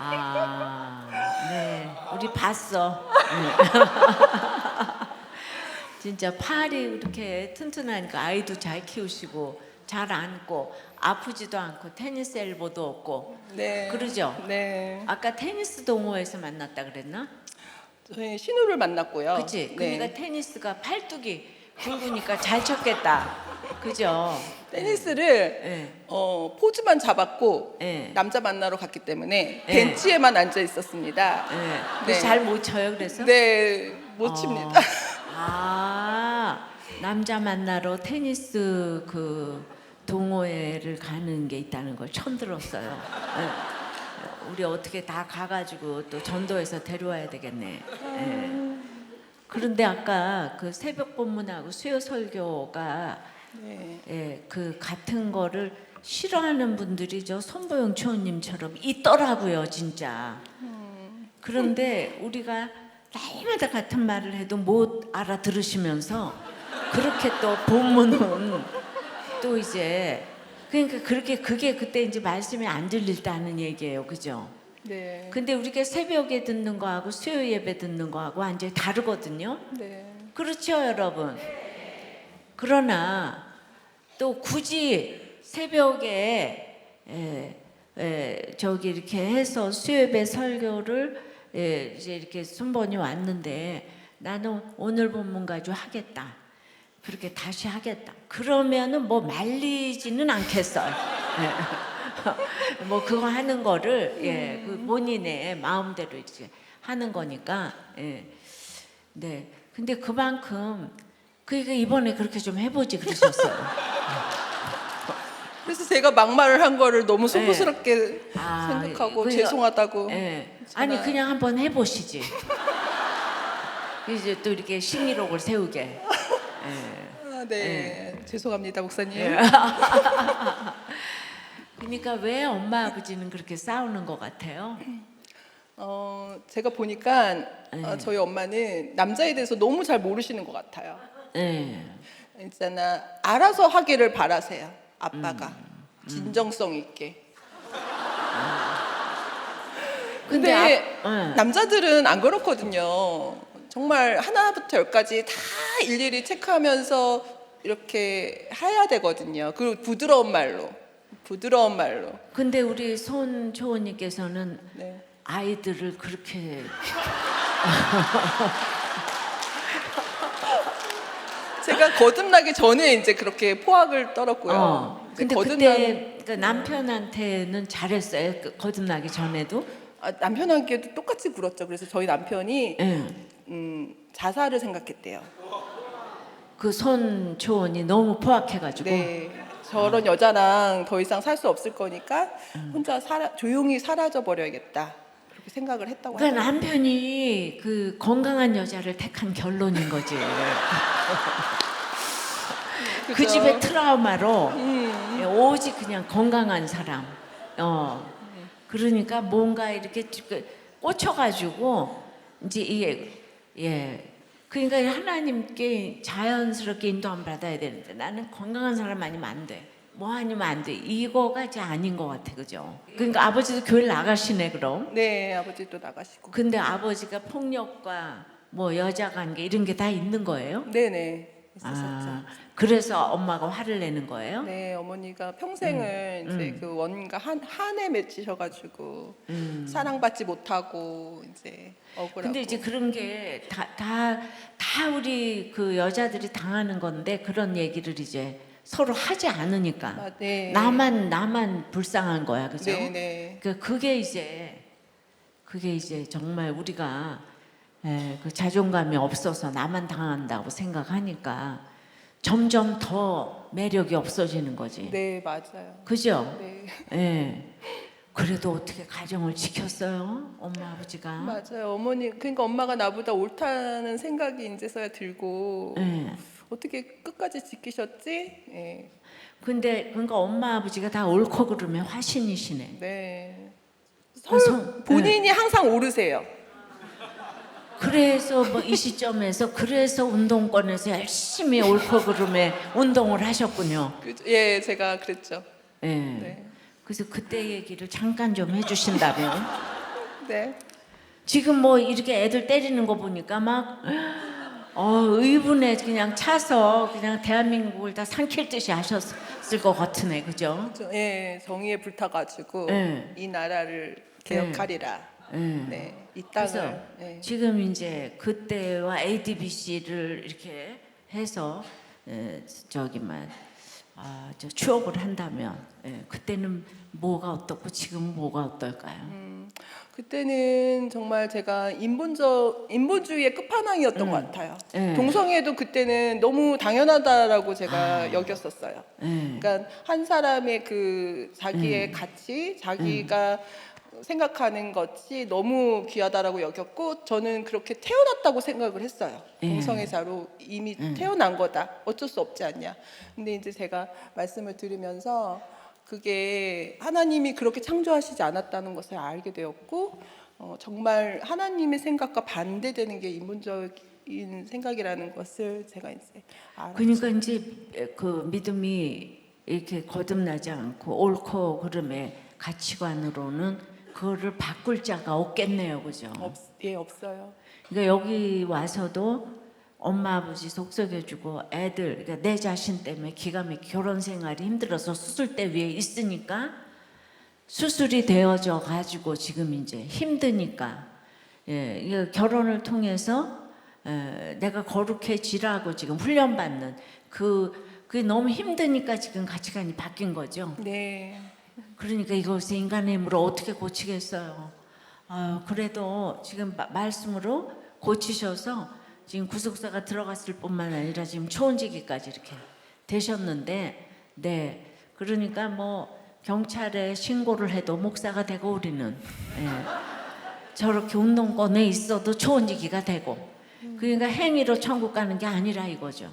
아, 네. 우리 봤어. 네. 진짜 팔이 이렇게 튼튼하니까 아이도 잘 키우시고 잘 안고 아프지도 않고 테니스 엘보도 없고. 네. 그러죠? 네. 아까 테니스 동호회에서 만났다 그랬나? 저희 신우를 만났고요. 그치? 네. 그러니까 테니스가 팔뚝이 굵으니까 잘 쳤겠다. 그죠? 테니스를 네. 포즈만 잡았고 네. 남자 만나러 갔기 때문에 네. 벤치에만 앉아 있었습니다. 네. 네. 잘 못 쳐요, 그래서? 네, 못 칩니다. 아, 남자 만나러 테니스 그 동호회를 가는 게 있다는 걸 처음 들었어요. 예. 우리 어떻게 다 가가지고 또 전도해서 데려와야 되겠네. 예. 그런데 아까 그 새벽 본문하고 수요 설교가 네. 예, 그 같은 거를 싫어하는 분들이 저 손보영 초원님처럼 있더라고요, 진짜. 그런데 우리가 날마다 같은 말을 해도 못 알아들으시면서 그렇게 또 본문은 또 이제 그러니까 그렇게 그게 그때 이제 말씀이 안 들린다는 얘기예요, 그죠? 네. 근데 우리가 새벽에 듣는 거하고 수요 예배 듣는 거하고 완전히 다르거든요. 네. 그렇죠, 여러분. 그러나 또 굳이 새벽에 저기 이렇게 해서 수요예배 설교를 이제 이렇게 순번이 왔는데 나는 오늘 본문 가지고 하겠다. 그렇게 다시 하겠다. 그러면은 뭐 말리지는 않겠어요. 뭐 그거 하는 거를 그 본인의 마음대로 이제 하는 거니까. 네. 근데 그만큼 그러니까 이번에 그렇게 좀 해보지 그러셨어요. 그래서 제가 막말을 한 거를 너무 소부스럽게 아, 생각하고 그러니까, 죄송하다고. 아니 그냥 한번 해보시지. 이제 또 이렇게 신기록을 세우게. 아, 네. 죄송합니다, 목사님. 그러니까 왜 엄마 아버지는 그렇게 싸우는 것 같아요? 제가 보니까 저희 엄마는 남자에 대해서 너무 잘 모르시는 것 같아요. 있잖아, 알아서 하기를 바라세요. 아빠가 진정성 있게. 근데 남자들은 안 그렇거든요. 정말 하나부터 열까지 다 일일이 체크하면서 이렇게 해야 되거든요. 그리고 부드러운 말로. 근데 우리 손초원님께서는 네. 아이들을 그렇게 제가 거듭나기 전에 이제 그렇게 포악을 떨었고요. 이제 근데 그때 그러니까 남편한테는 잘했어요. 거듭나기 전에도. 남편한테도 똑같이 굴었죠. 그래서 저희 남편이 자살을 생각했대요. 그 손초원이 너무 포악해가지고. 네. 저런 여자랑 더 이상 살 수 없을 거니까 혼자 조용히 사라져 버려야겠다. 그렇게 생각을 했다고 그러니까 하더라고요. 남편이 그 건강한 여자를 택한 결론인 거지. 그 그죠? 집의 트라우마로 오직 그냥 건강한 사람. 그러니까 뭔가 이렇게 꽂혀가지고 이제 이게 그러니까 하나님께 자연스럽게 인도 안 받아야 되는데 나는 건강한 사람 아니면 안 돼. 뭐 아니면 안 돼. 이거가 이제 아닌 것 같아, 그죠? 그러니까 아버지도 교회 나가시네 그럼. 네, 아버지도 나가시고. 근데 아버지가 폭력과 뭐 여자 관계 이런 게 다 있는 거예요? 네네. 있으셨죠. 그래서 엄마가 화를 내는 거예요? 네, 어머니가 평생을 이제 그 원과 한에 맺히셔가지고 사랑받지 못하고 이제 억울하고. 근데 이제 그런 게 다 우리 그 여자들이 당하는 건데 그런 얘기를 이제 서로 하지 않으니까 네. 나만 불쌍한 거야, 그죠? 네네. 그게 이제 정말 우리가 그 자존감이 없어서 나만 당한다고 생각하니까 점점 더 매력이 없어지는 거지. 네, 맞아요. 그죠? 네, 예. 그래도 어떻게 가정을 지켰어요? 엄마 아버지가. 맞아요. 어머니, 그러니까 엄마가 나보다 옳다는 생각이 이제서야 들고 예. 어떻게 끝까지 지키셨지? 예. 근데 그러니까 엄마 아버지가 다 옳고 그르면 화신이시네. 네. 예. 본인이 항상 오르세요. 그래서 뭐 이 시점에서 그래서 운동권에서 열심히 옳고 그름에 운동을 하셨군요. 예, 제가 그랬죠. 예. 네. 그래서 그때 얘기를 잠깐 좀 해주신다면. 네. 지금 뭐 이렇게 애들 때리는 거 보니까 막 의분에 그냥 차서 그냥 대한민국을 다 삼킬 듯이 하셨을 것 같으네, 그죠? 예, 정의에 불타가지고 네. 이 나라를 개혁하리라. 네, 이 그래서 땅을. 네. 지금 이제 그때와 ADBC를 이렇게 해서 저 추억을 한다면 그때는 뭐가 어떻고 지금은 뭐가 어떨까요? 그때는 정말 제가 인본주의의 끝판왕이었던 것 같아요. 네. 동성애도 그때는 너무 당연하다라고 제가 여겼었어요. 그러니까 한 사람의 그 자기의 가치, 자기가 생각하는 것이 너무 귀하다라고 여겼고, 저는 그렇게 태어났다고 생각을 했어요. 동성애자로 이미 태어난 거다. 어쩔 수 없지 않냐. 근데 이제 제가 말씀을 들으면서 그게 하나님이 그렇게 창조하시지 않았다는 것을 알게 되었고, 정말 하나님의 생각과 반대되는 게 인본적인 생각이라는 것을 제가 이제 알았죠. 그러니까 이제 그 믿음이 이렇게 거듭나지 않고 옳고 그름의 가치관으로는 그거를 바꿀 자가 없겠네요, 그죠? 예, 없어요. 그러니까 여기 와서도 엄마 아버지 속썩여주고 애들, 그러니까 내 자신 때문에 기가 막히게 결혼 생활이 힘들어서 수술대 위에 있으니까 수술이 되어져 가지고 지금 이제 힘드니까, 예, 이거 결혼을 통해서 내가 거룩해지라고 지금 훈련받는 그게 너무 힘드니까 지금 가치관이 바뀐 거죠. 네. 그러니까 이것을 인간의 힘으로 어떻게 고치겠어요. 그래도 지금 말씀으로 고치셔서 지금 구속사가 들어갔을 뿐만 아니라 지금 초혼지기까지 이렇게 되셨는데, 네, 그러니까 뭐 경찰에 신고를 해도 목사가 되고 우리는, 예, 저렇게 운동권에 있어도 초혼지기가 되고, 그러니까 행위로 천국 가는 게 아니라 이거죠.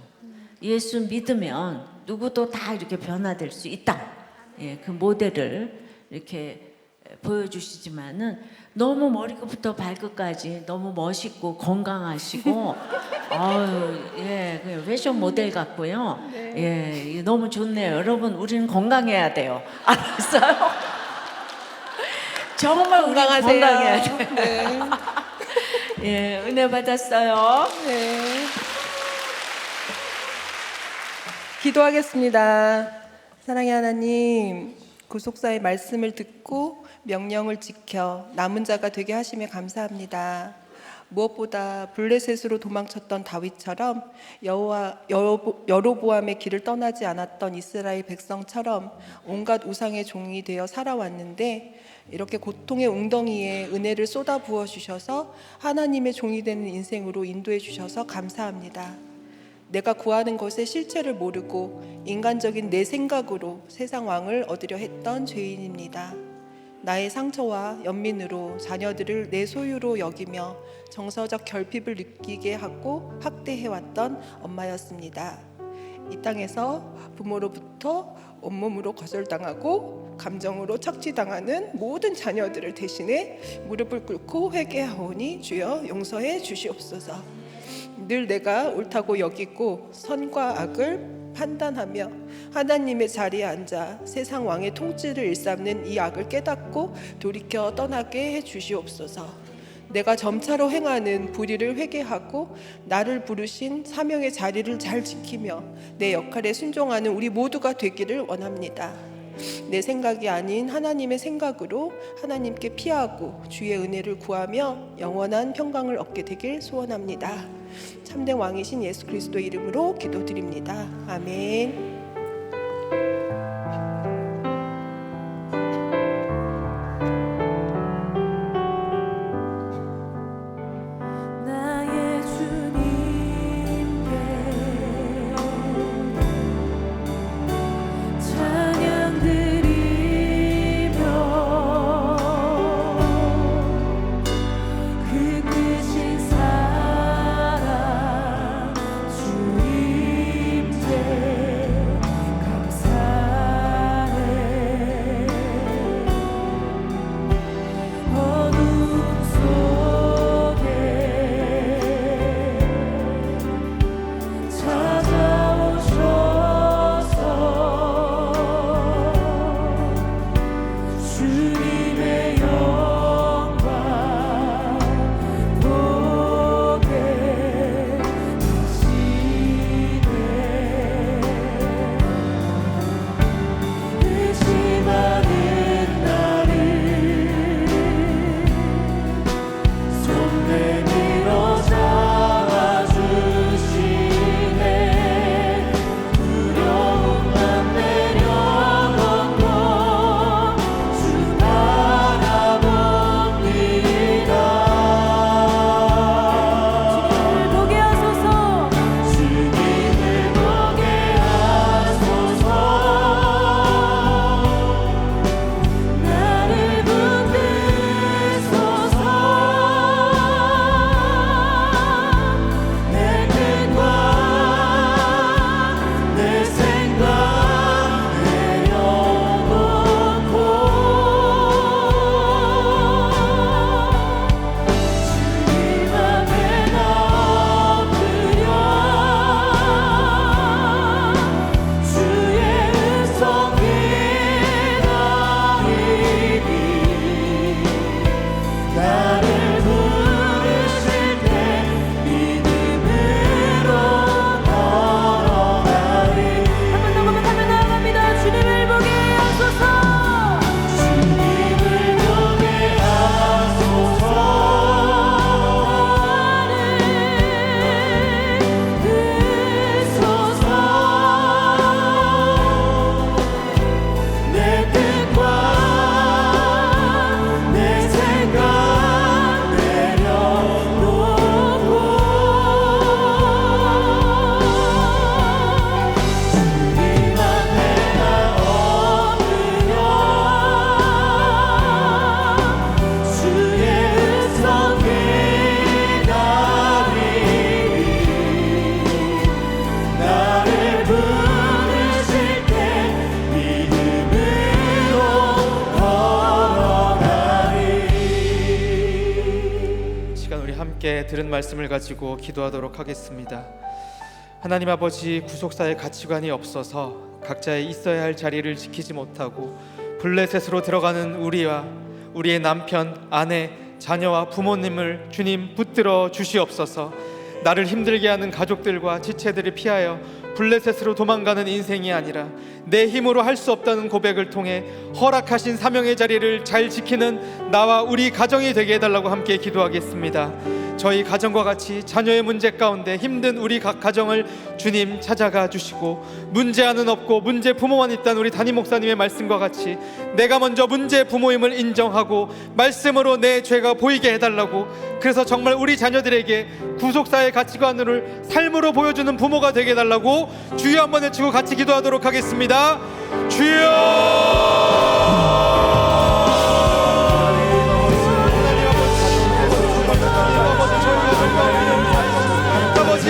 예수 믿으면 누구도 다 이렇게 변화될 수 있다. 예, 그 모델을 이렇게 보여주시지만은 너무 머리끝부터 발끝까지 너무 멋있고 건강하시고, 예, 그 패션 모델 같고요. 네. 예, 너무 좋네요. 여러분, 우리는 건강해야 돼요. 알았어요? 정말 건강하세요. 건강해야 돼요. 네. 예, 은혜 받았어요. 네. 기도하겠습니다. 사랑의 하나님, 구속사의 말씀을 듣고 명령을 지켜 남은 자가 되게 하심에 감사합니다. 무엇보다 블레셋으로 도망쳤던 다윗처럼 여로보암의 길을 떠나지 않았던 이스라엘 백성처럼 온갖 우상의 종이 되어 살아왔는데, 이렇게 고통의 웅덩이에 은혜를 쏟아 부어 주셔서 하나님의 종이 되는 인생으로 인도해 주셔서 감사합니다. 내가 구하는 것의 실체를 모르고 인간적인 내 생각으로 세상 왕을 얻으려 했던 죄인입니다. 나의 상처와 연민으로 자녀들을 내 소유로 여기며 정서적 결핍을 느끼게 하고 학대해왔던 엄마였습니다. 이 땅에서 부모로부터 온몸으로 거절당하고 감정으로 착취당하는 모든 자녀들을 대신해 무릎을 꿇고 회개하오니 주여 용서해 주시옵소서. 늘 내가 옳다고 여기고 선과 악을 판단하며 하나님의 자리에 앉아 세상 왕의 통치를 일삼는 이 악을 깨닫고 돌이켜 떠나게 해 주시옵소서. 내가 점차로 행하는 불의를 회개하고 나를 부르신 사명의 자리를 잘 지키며 내 역할에 순종하는 우리 모두가 되기를 원합니다. 내 생각이 아닌 하나님의 생각으로 하나님께 피하고 주의 은혜를 구하며 영원한 평강을 얻게 되길 소원합니다. 참된 왕이신 예수 그리스도의 이름으로 기도드립니다. 아멘. 함께 들은 말씀을 가지고 기도하도록 하겠습니다. 하나님 아버지, 구속사의 가치관이 없어서 각자의 있어야 할 자리를 지키지 못하고 블레셋으로 들어가는 우리와 우리의 남편, 아내, 자녀와 부모님을 주님 붙들어 주시옵소서. 나를 힘들게 하는 가족들과 지체들을 피하여 블레셋으로 도망가는 인생이 아니라 내 힘으로 할 수 없다는 고백을 통해 허락하신 사명의 자리를 잘 지키는 나와 우리 가정이 되게 해달라고 함께 기도하겠습니다. 저희 가정과 같이 자녀의 문제 가운데 힘든 우리 각 가정을 주님 찾아가 주시고, 문제아는 없고 문제 부모만 있다는 우리 담임 목사님의 말씀과 같이 내가 먼저 문제 부모임을 인정하고 말씀으로 내 죄가 보이게 해달라고, 그래서 정말 우리 자녀들에게 구속사의 가치관을 삶으로 보여주는 부모가 되게 해달라고 주여 한번 외치고 같이 기도하도록 하겠습니다. 주여!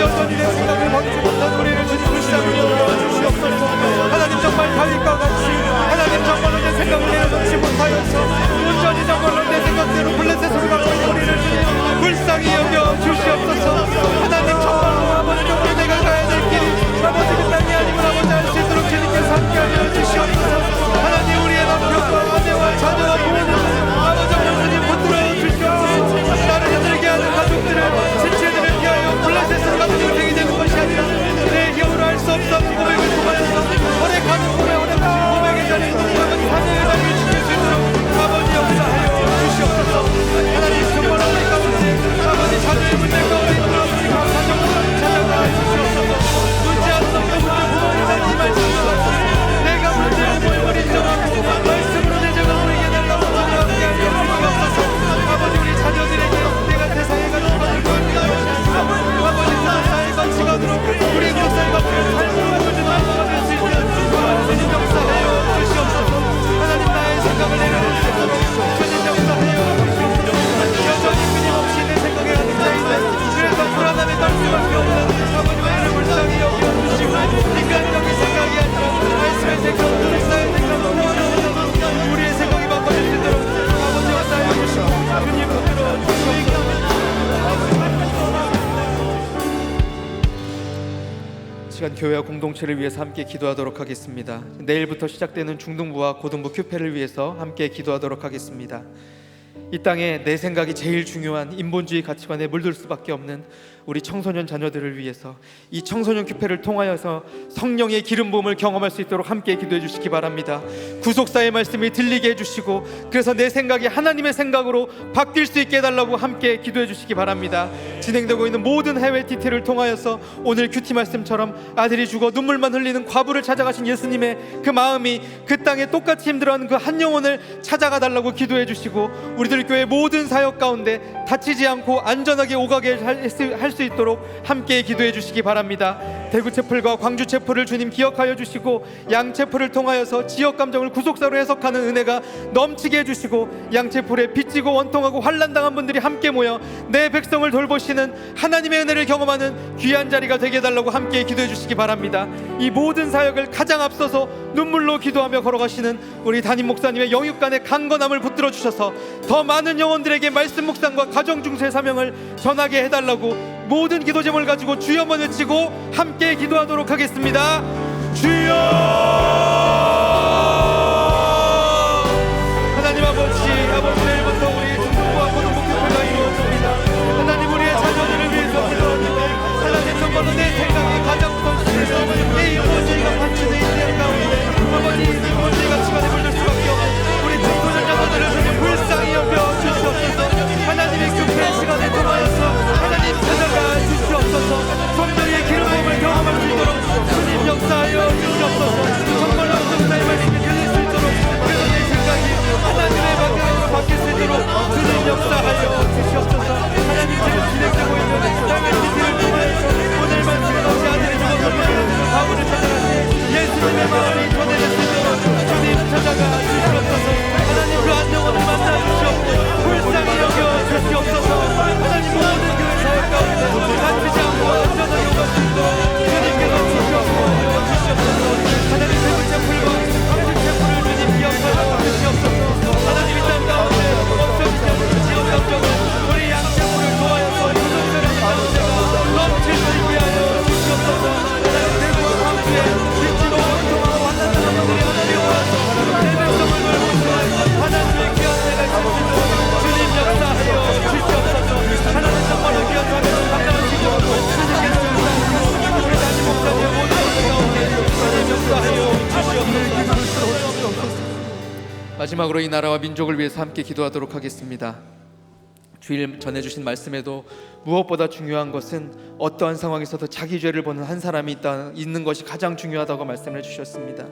어떤 일의 생각을 버리지 못한 우리를 주님 불쌍히 주시옵소서. 하나님 정말 다윗과 같이 하나님 정말로 내 생각을 내려놓지 못하여서 온전히 정말로 내 생각대로 블레셋으로 가고 있는 우리를 주님 불쌍히 여겨 주시옵소서. 하나님 정말로 아버지 우리 내가 가야 될 길이 아버지 그 땅이 아니고 아버지 알 수 있도록 주님께서 함께하여 주시옵소서. 하나님 우리의 남편과 아내와 자녀와 부모님 아버지 주님 붙들어 주시옵소서. 나를 힘들게 하는 가족들을 지체들을 위하여 블레셋으로 가는 인생이 되는 것이 아니라 내 힘으로 할 수 없었던 고백을 통하여서 허락하는 고백, 허락하신 고백의 자리에 아버지 하늘의 자리를 지킬 수 있도록 아버지 역사하여 주시옵소서. 하나님 정말 우리 가운데 아버지 자녀의 문제 가운데 있는 우리 각 가정을 찾아가 주시옵소서. 문제 안 넘겨 문제 부모님을 임할 수 있소서. 내가 문제를 모임을 인정하고 말씀으로 내 죄가 보이게 해달라고 함께 하여 주시옵소서. 아버지 우리 자녀들에게 내가 세상에 가지고 아버지 구속사의 가치관으로 우리 구속사의 가치관을 삶으로 보여주는 아버지가 될 수 있는 주님 역사하여 주시옵소서. 하나님 나의 생각을 내려놓을 수 있도록 주님 역사하여 주시옵소서. 여전히 끊임없이 내 생각에 가득 차있는 그래서 불안함에 떨 수밖에 없는 아버지와 나를 불쌍히 여겨주시고 인간적인 생각이 아니라 말씀의 생각, 구속사의 생각으로 우리의 생각이 바꿔질 수 있도록 아버지 역사하여 주시고 주님 붙들어 주시옵소서. 시간 교회와 공동체를 위해서 함께 기도하도록 하겠습니다. 내일부터 시작되는 중등부와 고등부 큐페를 위해서 함께 기도하도록 하겠습니다. 이 땅에 내 생각이 제일 중요한 인본주의 가치관에 물들 수밖에 없는 우리 청소년 자녀들을 위해서 이 청소년 큐페를 통하여서 성령의 기름 부음을 경험할 수 있도록 함께 기도해 주시기 바랍니다. 구속사의 말씀이 들리게 해주시고 그래서 내 생각이 하나님의 생각으로 바뀔 수 있게 해달라고 함께 기도해 주시기 바랍니다. 진행되고 있는 모든 해외 TT를 통하여서 오늘 큐티 말씀처럼 아들이 죽어 눈물만 흘리는 과부를 찾아가신 예수님의 그 마음이 그 땅에 똑같이 힘들어하는 그 한 영혼을 찾아가 달라고 기도해 주시고 우리들 교회 모든 사역 가운데 다치지 않고 안전하게 오가게 할 수 있도록 함께 기도해 주시기 바랍니다. 대구 채플과 광주 채플을 주님 기억하여 주시고 양 채플을 통하여서 지역 감정을 구속사로 해석하는 은혜가 넘치게 해주시고 양 채플에 빚지고 원통하고 환난당한 분들이 함께 모여 내 백성을 돌보시는 하나님의 은혜를 경험하는 귀한 자리가 되게 해달라고 함께 기도해 주시기 바랍니다. 이 모든 사역을 가장 앞서서 눈물로 기도하며 걸어가시는 우리 담임 목사님의 영육간의 강건함을 붙들어 주셔서 더 많은 영혼들에게 말씀 묵상과 가정 중세 사명을 전하게 해달라고 모든 기도 제목을 가지고 주여 한번 외치고 함께 기도하도록 하겠습니다. 주여! 하나님 아버지 내일부터 우리 중등부와 고등부 교회가 이루어집니다. 하나님 우리의 자녀들을 위해서 기도합니다. 하나님 정말로 내 생각이 가장 우선시해서 내 인본주의가 받치는 인생 가운데 아버지 인본주의 가치관에 물들 수밖에 없는 우리 청소년 자녀들을 주님 불쌍히 여겨 주시옵소서. 하나님의 교회 시간에 통하여서 하나님 찾아가 주시옵소서. 성령의 기름 부음을 경험할 수 있도록 주님 역사하여 주시옵소서. 정말로 마지막으로 이 나라와 민족을 위해서 함께 기도하도록 하겠습니다. 주일 전해주신 말씀에도 무엇보다 중요한 것은 어떠한 상황에서도 자기 죄를 보는 한 사람이 있는 것이 가장 중요하다고 말씀을 해주셨습니다.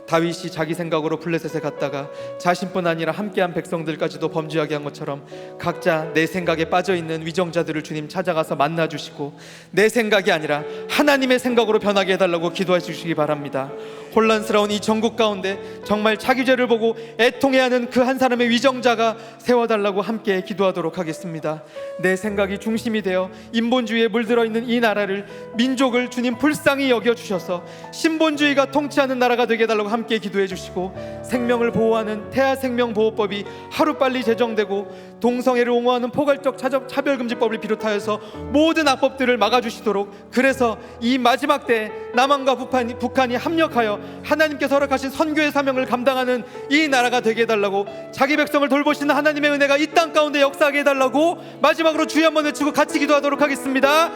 다윗이 자기 생각으로 블레셋에 갔다가 자신뿐 아니라 함께한 백성들까지도 범죄하게 한 것처럼 각자 내 생각에 빠져있는 위정자들을 주님 찾아가서 만나주시고 내 생각이 아니라 하나님의 생각으로 변하게 해달라고 기도해 주시기 바랍니다. 혼란스러운 이 전국 가운데 정말 자기 죄를 보고 애통해하는 그 한 사람의 위정자가 세워달라고 함께 기도하도록 하겠습니다. 내 생각이 중심이 되어 인본주의에 물들어 있는 이 나라를, 민족을 주님 불쌍히 여겨주셔서 신본주의가 통치하는 나라가 되게 해달라고 함께 기도해 주시고, 생명을 보호하는 태아생명보호법이 하루빨리 제정되고 동성애를 옹호하는 포괄적 차별금지법을 비롯하여서 모든 악법들을 막아주시도록, 그래서 이 마지막 때에 남한과 북한이 합력하여 하나님께서 허락하신 선교의 사명을 감당하는 이 나라가 되게 해달라고, 자기 백성을 돌보시는 하나님의 은혜가 이 땅 가운데 역사하게 해달라고 마지막으로 주여 한번 외치고 같이 기도하도록 하겠습니다.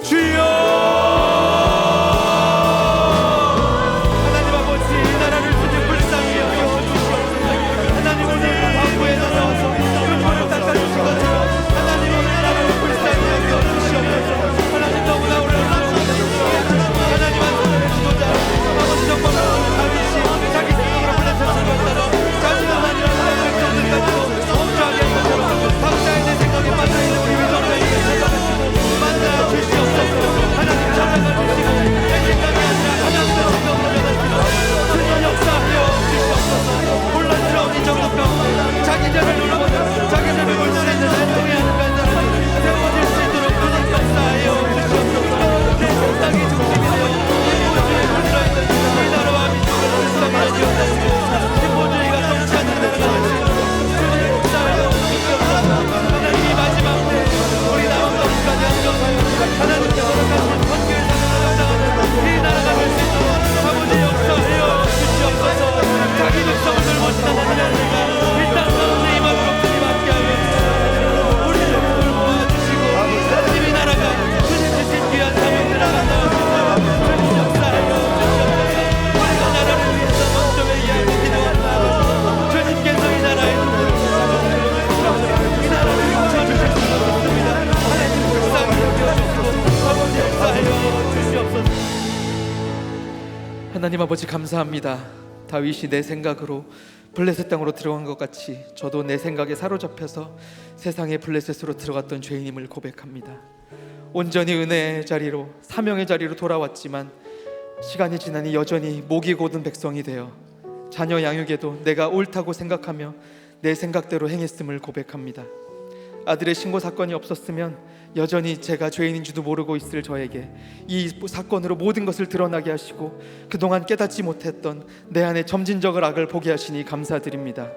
주여! 하나님 아버지, 이 나라를 주님 불쌍히 여겨주시옵소서. 하나님 오늘 광고에 나와서 율법을 닦아주신 것처럼 하나님 오늘 나라를 불쌍히 여겨주시옵소서. 하나님 너무나 올라오셨습니다. 하나님 한 사람의 지도자 아버지 정법으로 다윗이 자기 생각으로 불러쳤을 것처럼 자신은 아니라 하나님의 백성들까지도 범죄하게 한 것처럼 각자의 내 생각에 빠져있는 우리 위정자에게 찾아가시고 만나 주시옵소서. 하나님 찾아가주시고 내 생각이 아니라 하나님의 생각으로 변하시고 주님 역사하여 주시옵소서. 혼란스러운 이 전국 가운데 자기 죄를 눌러보는, 자기 죄를 물들어 있는 애통해하는 간 사람이 세워질 수 있도록 주님 역사하여 주시옵소서. 내 생각이 중심이 되어 인본주의에 물들어 있는 이 나라와 민족을 불쌍히 여기옵소서. 신본주의가 통치하는 나라가 되시도록 주님 역사하여 주시옵소서. 하나님 이 마지막 때 우리 남한과 북한이 합력하여 하나님께서 허락하신 선교의 사명을 감당하는 이 나라가 될 수 있도록 아버지 역사하여 주시옵소서. 자기 백성을 돌보시는 하나님과 이 땅 가운데 임하도록 주님 함께하여 주시옵소서. 우리를 돌보아주시고 하나님 이 나라가 주님 주신 귀한 사명을 감당하는 주님 역사하여 주시옵소서. 우리가 나라를 위해서 먼저 회개하고 기도한다. 주님께서 이 나라에 이 나라를 고쳐주실 수 없습니다. 하나님 불쌍히 여겨주시고 아버지 역사하여 주시옵소서. 하나님 아버지 감사합니다. 다윗이 내 생각으로 블레셋 땅으로 들어간 것 같이 저도 내 생각에 사로잡혀서 세상의 블레셋으로 들어갔던 죄인임을 고백합니다. 온전히 은혜의 자리로, 사명의 자리로 돌아왔지만 시간이 지나니 여전히 목이 곧은 백성이 되어 자녀 양육에도 내가 옳다고 생각하며 내 생각대로 행했음을 고백합니다. 아들의 신고 사건이 없었으면 여전히 제가 죄인인 줄도 모르고 있을 저에게 이 사건으로 모든 것을 드러나게 하시고 그동안 깨닫지 못했던 내 안의 점진적 악을 보게 하시니 감사드립니다.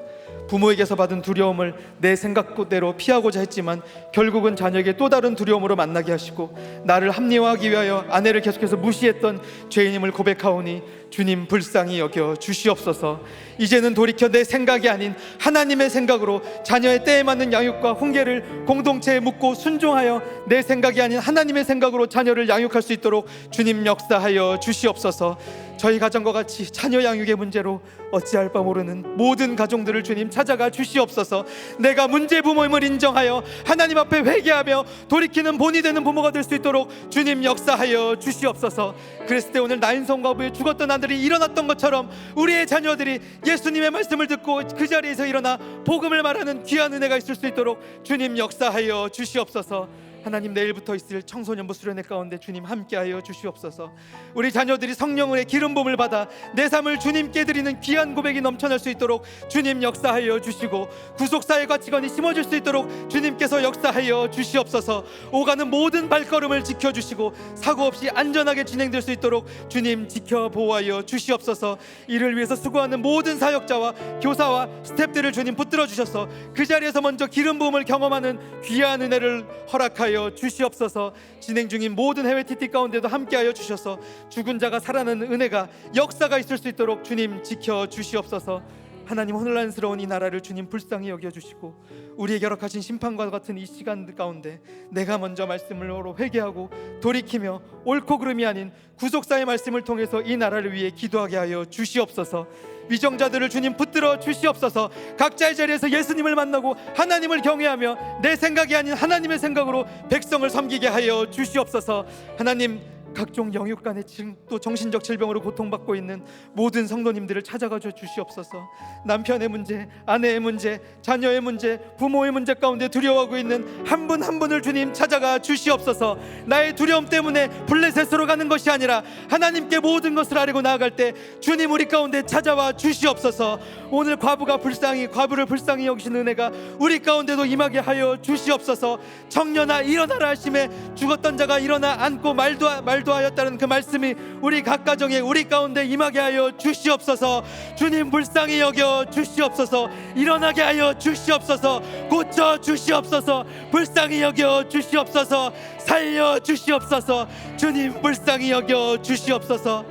부모에게서 받은 두려움을 내 생각대로 피하고자 했지만 결국은 자녀에게 또 다른 두려움으로 만나게 하시고 나를 합리화하기 위하여 아내를 계속해서 무시했던 죄인임을 고백하오니 주님 불쌍히 여겨 주시옵소서. 이제는 돌이켜 내 생각이 아닌 하나님의 생각으로 자녀의 때에 맞는 양육과 훈계를 공동체에 묻고 순종하여 내 생각이 아닌 하나님의 생각으로 자녀를 양육할 수 있도록 주님 역사하여 주시옵소서. 저희 가정과 같이 자녀 양육의 문제로 어찌할 바 모르는 모든 가정들을 주님 찾아가 주시옵소서. 내가 문제 부모임을 인정하여 하나님 앞에 회개하며 돌이키는 본이 되는 부모가 될 수 있도록 주님 역사하여 주시옵소서. 그랬을 때 오늘 나인성 과부에 죽었던 아들이 일어났던 것처럼 우리의 자녀들이 예수님의 말씀을 듣고 그 자리에서 일어나 복음을 말하는 귀한 은혜가 있을 수 있도록 주님 역사하여 주시옵소서. 하나님 내일부터 있을 청소년부 수련회 가운데 주님 함께하여 주시옵소서. 우리 자녀들이 성령의 기름 부음을 받아 내 삶을 주님께 드리는 귀한 고백이 넘쳐날 수 있도록 주님 역사하여 주시고 구속사의 가치관이 심어질 수 있도록 주님께서 역사하여 주시옵소서. 오가는 모든 발걸음을 지켜주시고 사고 없이 안전하게 진행될 수 있도록 주님 지켜보호하여 주시옵소서. 이를 위해서 수고하는 모든 사역자와 교사와 스태프들을 주님 붙들어 주셔서 그 자리에서 먼저 기름 부음을 경험하는 귀한 은혜를 허락하여 주시옵소서. 진행 중인 모든 해외 TT 가운데도 함께하여 주셔서 죽은 자가 살아나는 은혜가 역사가 있을 수 있도록 주님 지켜 주시옵소서. 하나님, 혼란스러운 이 나라를 주님 불쌍히 여겨주시고 우리에게 허락하신 심판과 같은 이 시간 가운데 내가 먼저 말씀으로 회개하고 돌이키며 옳고 그름이 아닌 구속사의 말씀을 통해서 이 나라를 위해 기도하게 하여 주시옵소서. 위정자들을 주님 붙들어 주시옵소서. 각자의 자리에서 예수님을 만나고 하나님을 경외하며 내 생각이 아닌 하나님의 생각으로 백성을 섬기게 하여 주시옵소서. 하나님, 각종 영육간의 또 정신적 질병으로 고통받고 있는 모든 성도님들을 찾아가 주시옵소서. 남편의 문제, 아내의 문제, 자녀의 문제, 부모의 문제 가운데 두려워하고 있는 한 분 한 분을 주님 찾아가 주시옵소서. 나의 두려움 때문에 블레셋으로 가는 것이 아니라 하나님께 모든 것을 아뢰고 나아갈 때 주님 우리 가운데 찾아와 주시옵소서. 오늘 과부를 불쌍히 여기시는 은혜가 우리 가운데도 임하게 하여 주시옵소서. 청년아 일어나라 하심에 죽었던 자가 일어나 앉고 말도 하였다는 그 말씀이 우리 각 가정에 우리 가운데 임하게 하여 주시옵소서. 주님 불쌍히 여겨 주시옵소서. 일어나게 하여 주시옵소서. 고쳐 주시옵소서. 불쌍히 여겨 주시옵소서. 살려 주시옵소서. 주님 불쌍히 여겨 주시옵소서.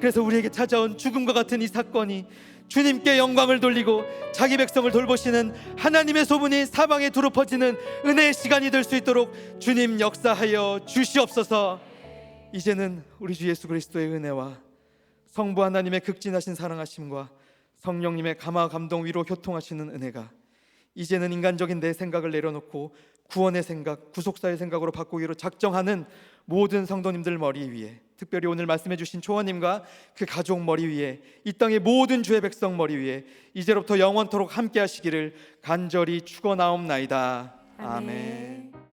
그래서 우리에게 찾아온 죽음과 같은 이 사건이 주님께 영광을 돌리고 자기 백성을 돌보시는 하나님의 소문이 사방에 두루 퍼지는 은혜의 시간이 될 수 있도록 주님 역사하여 주시옵소서. 이제는 우리 주 예수 그리스도의 은혜와 성부 하나님의 극진하신 사랑하심과 성령님의 감화 감동 위로 교통하시는 은혜가 이제는 인간적인 내 생각을 내려놓고 구원의 생각, 구속사의 생각으로 바꾸기로 작정하는 모든 성도님들 머리 위에, 특별히 오늘 말씀해 주신 초원님과 그 가족 머리 위에, 이 땅의 모든 주의 백성 머리 위에 이제로부터 영원토록 함께 하시기를 간절히 축원하옵나이다. 아멘.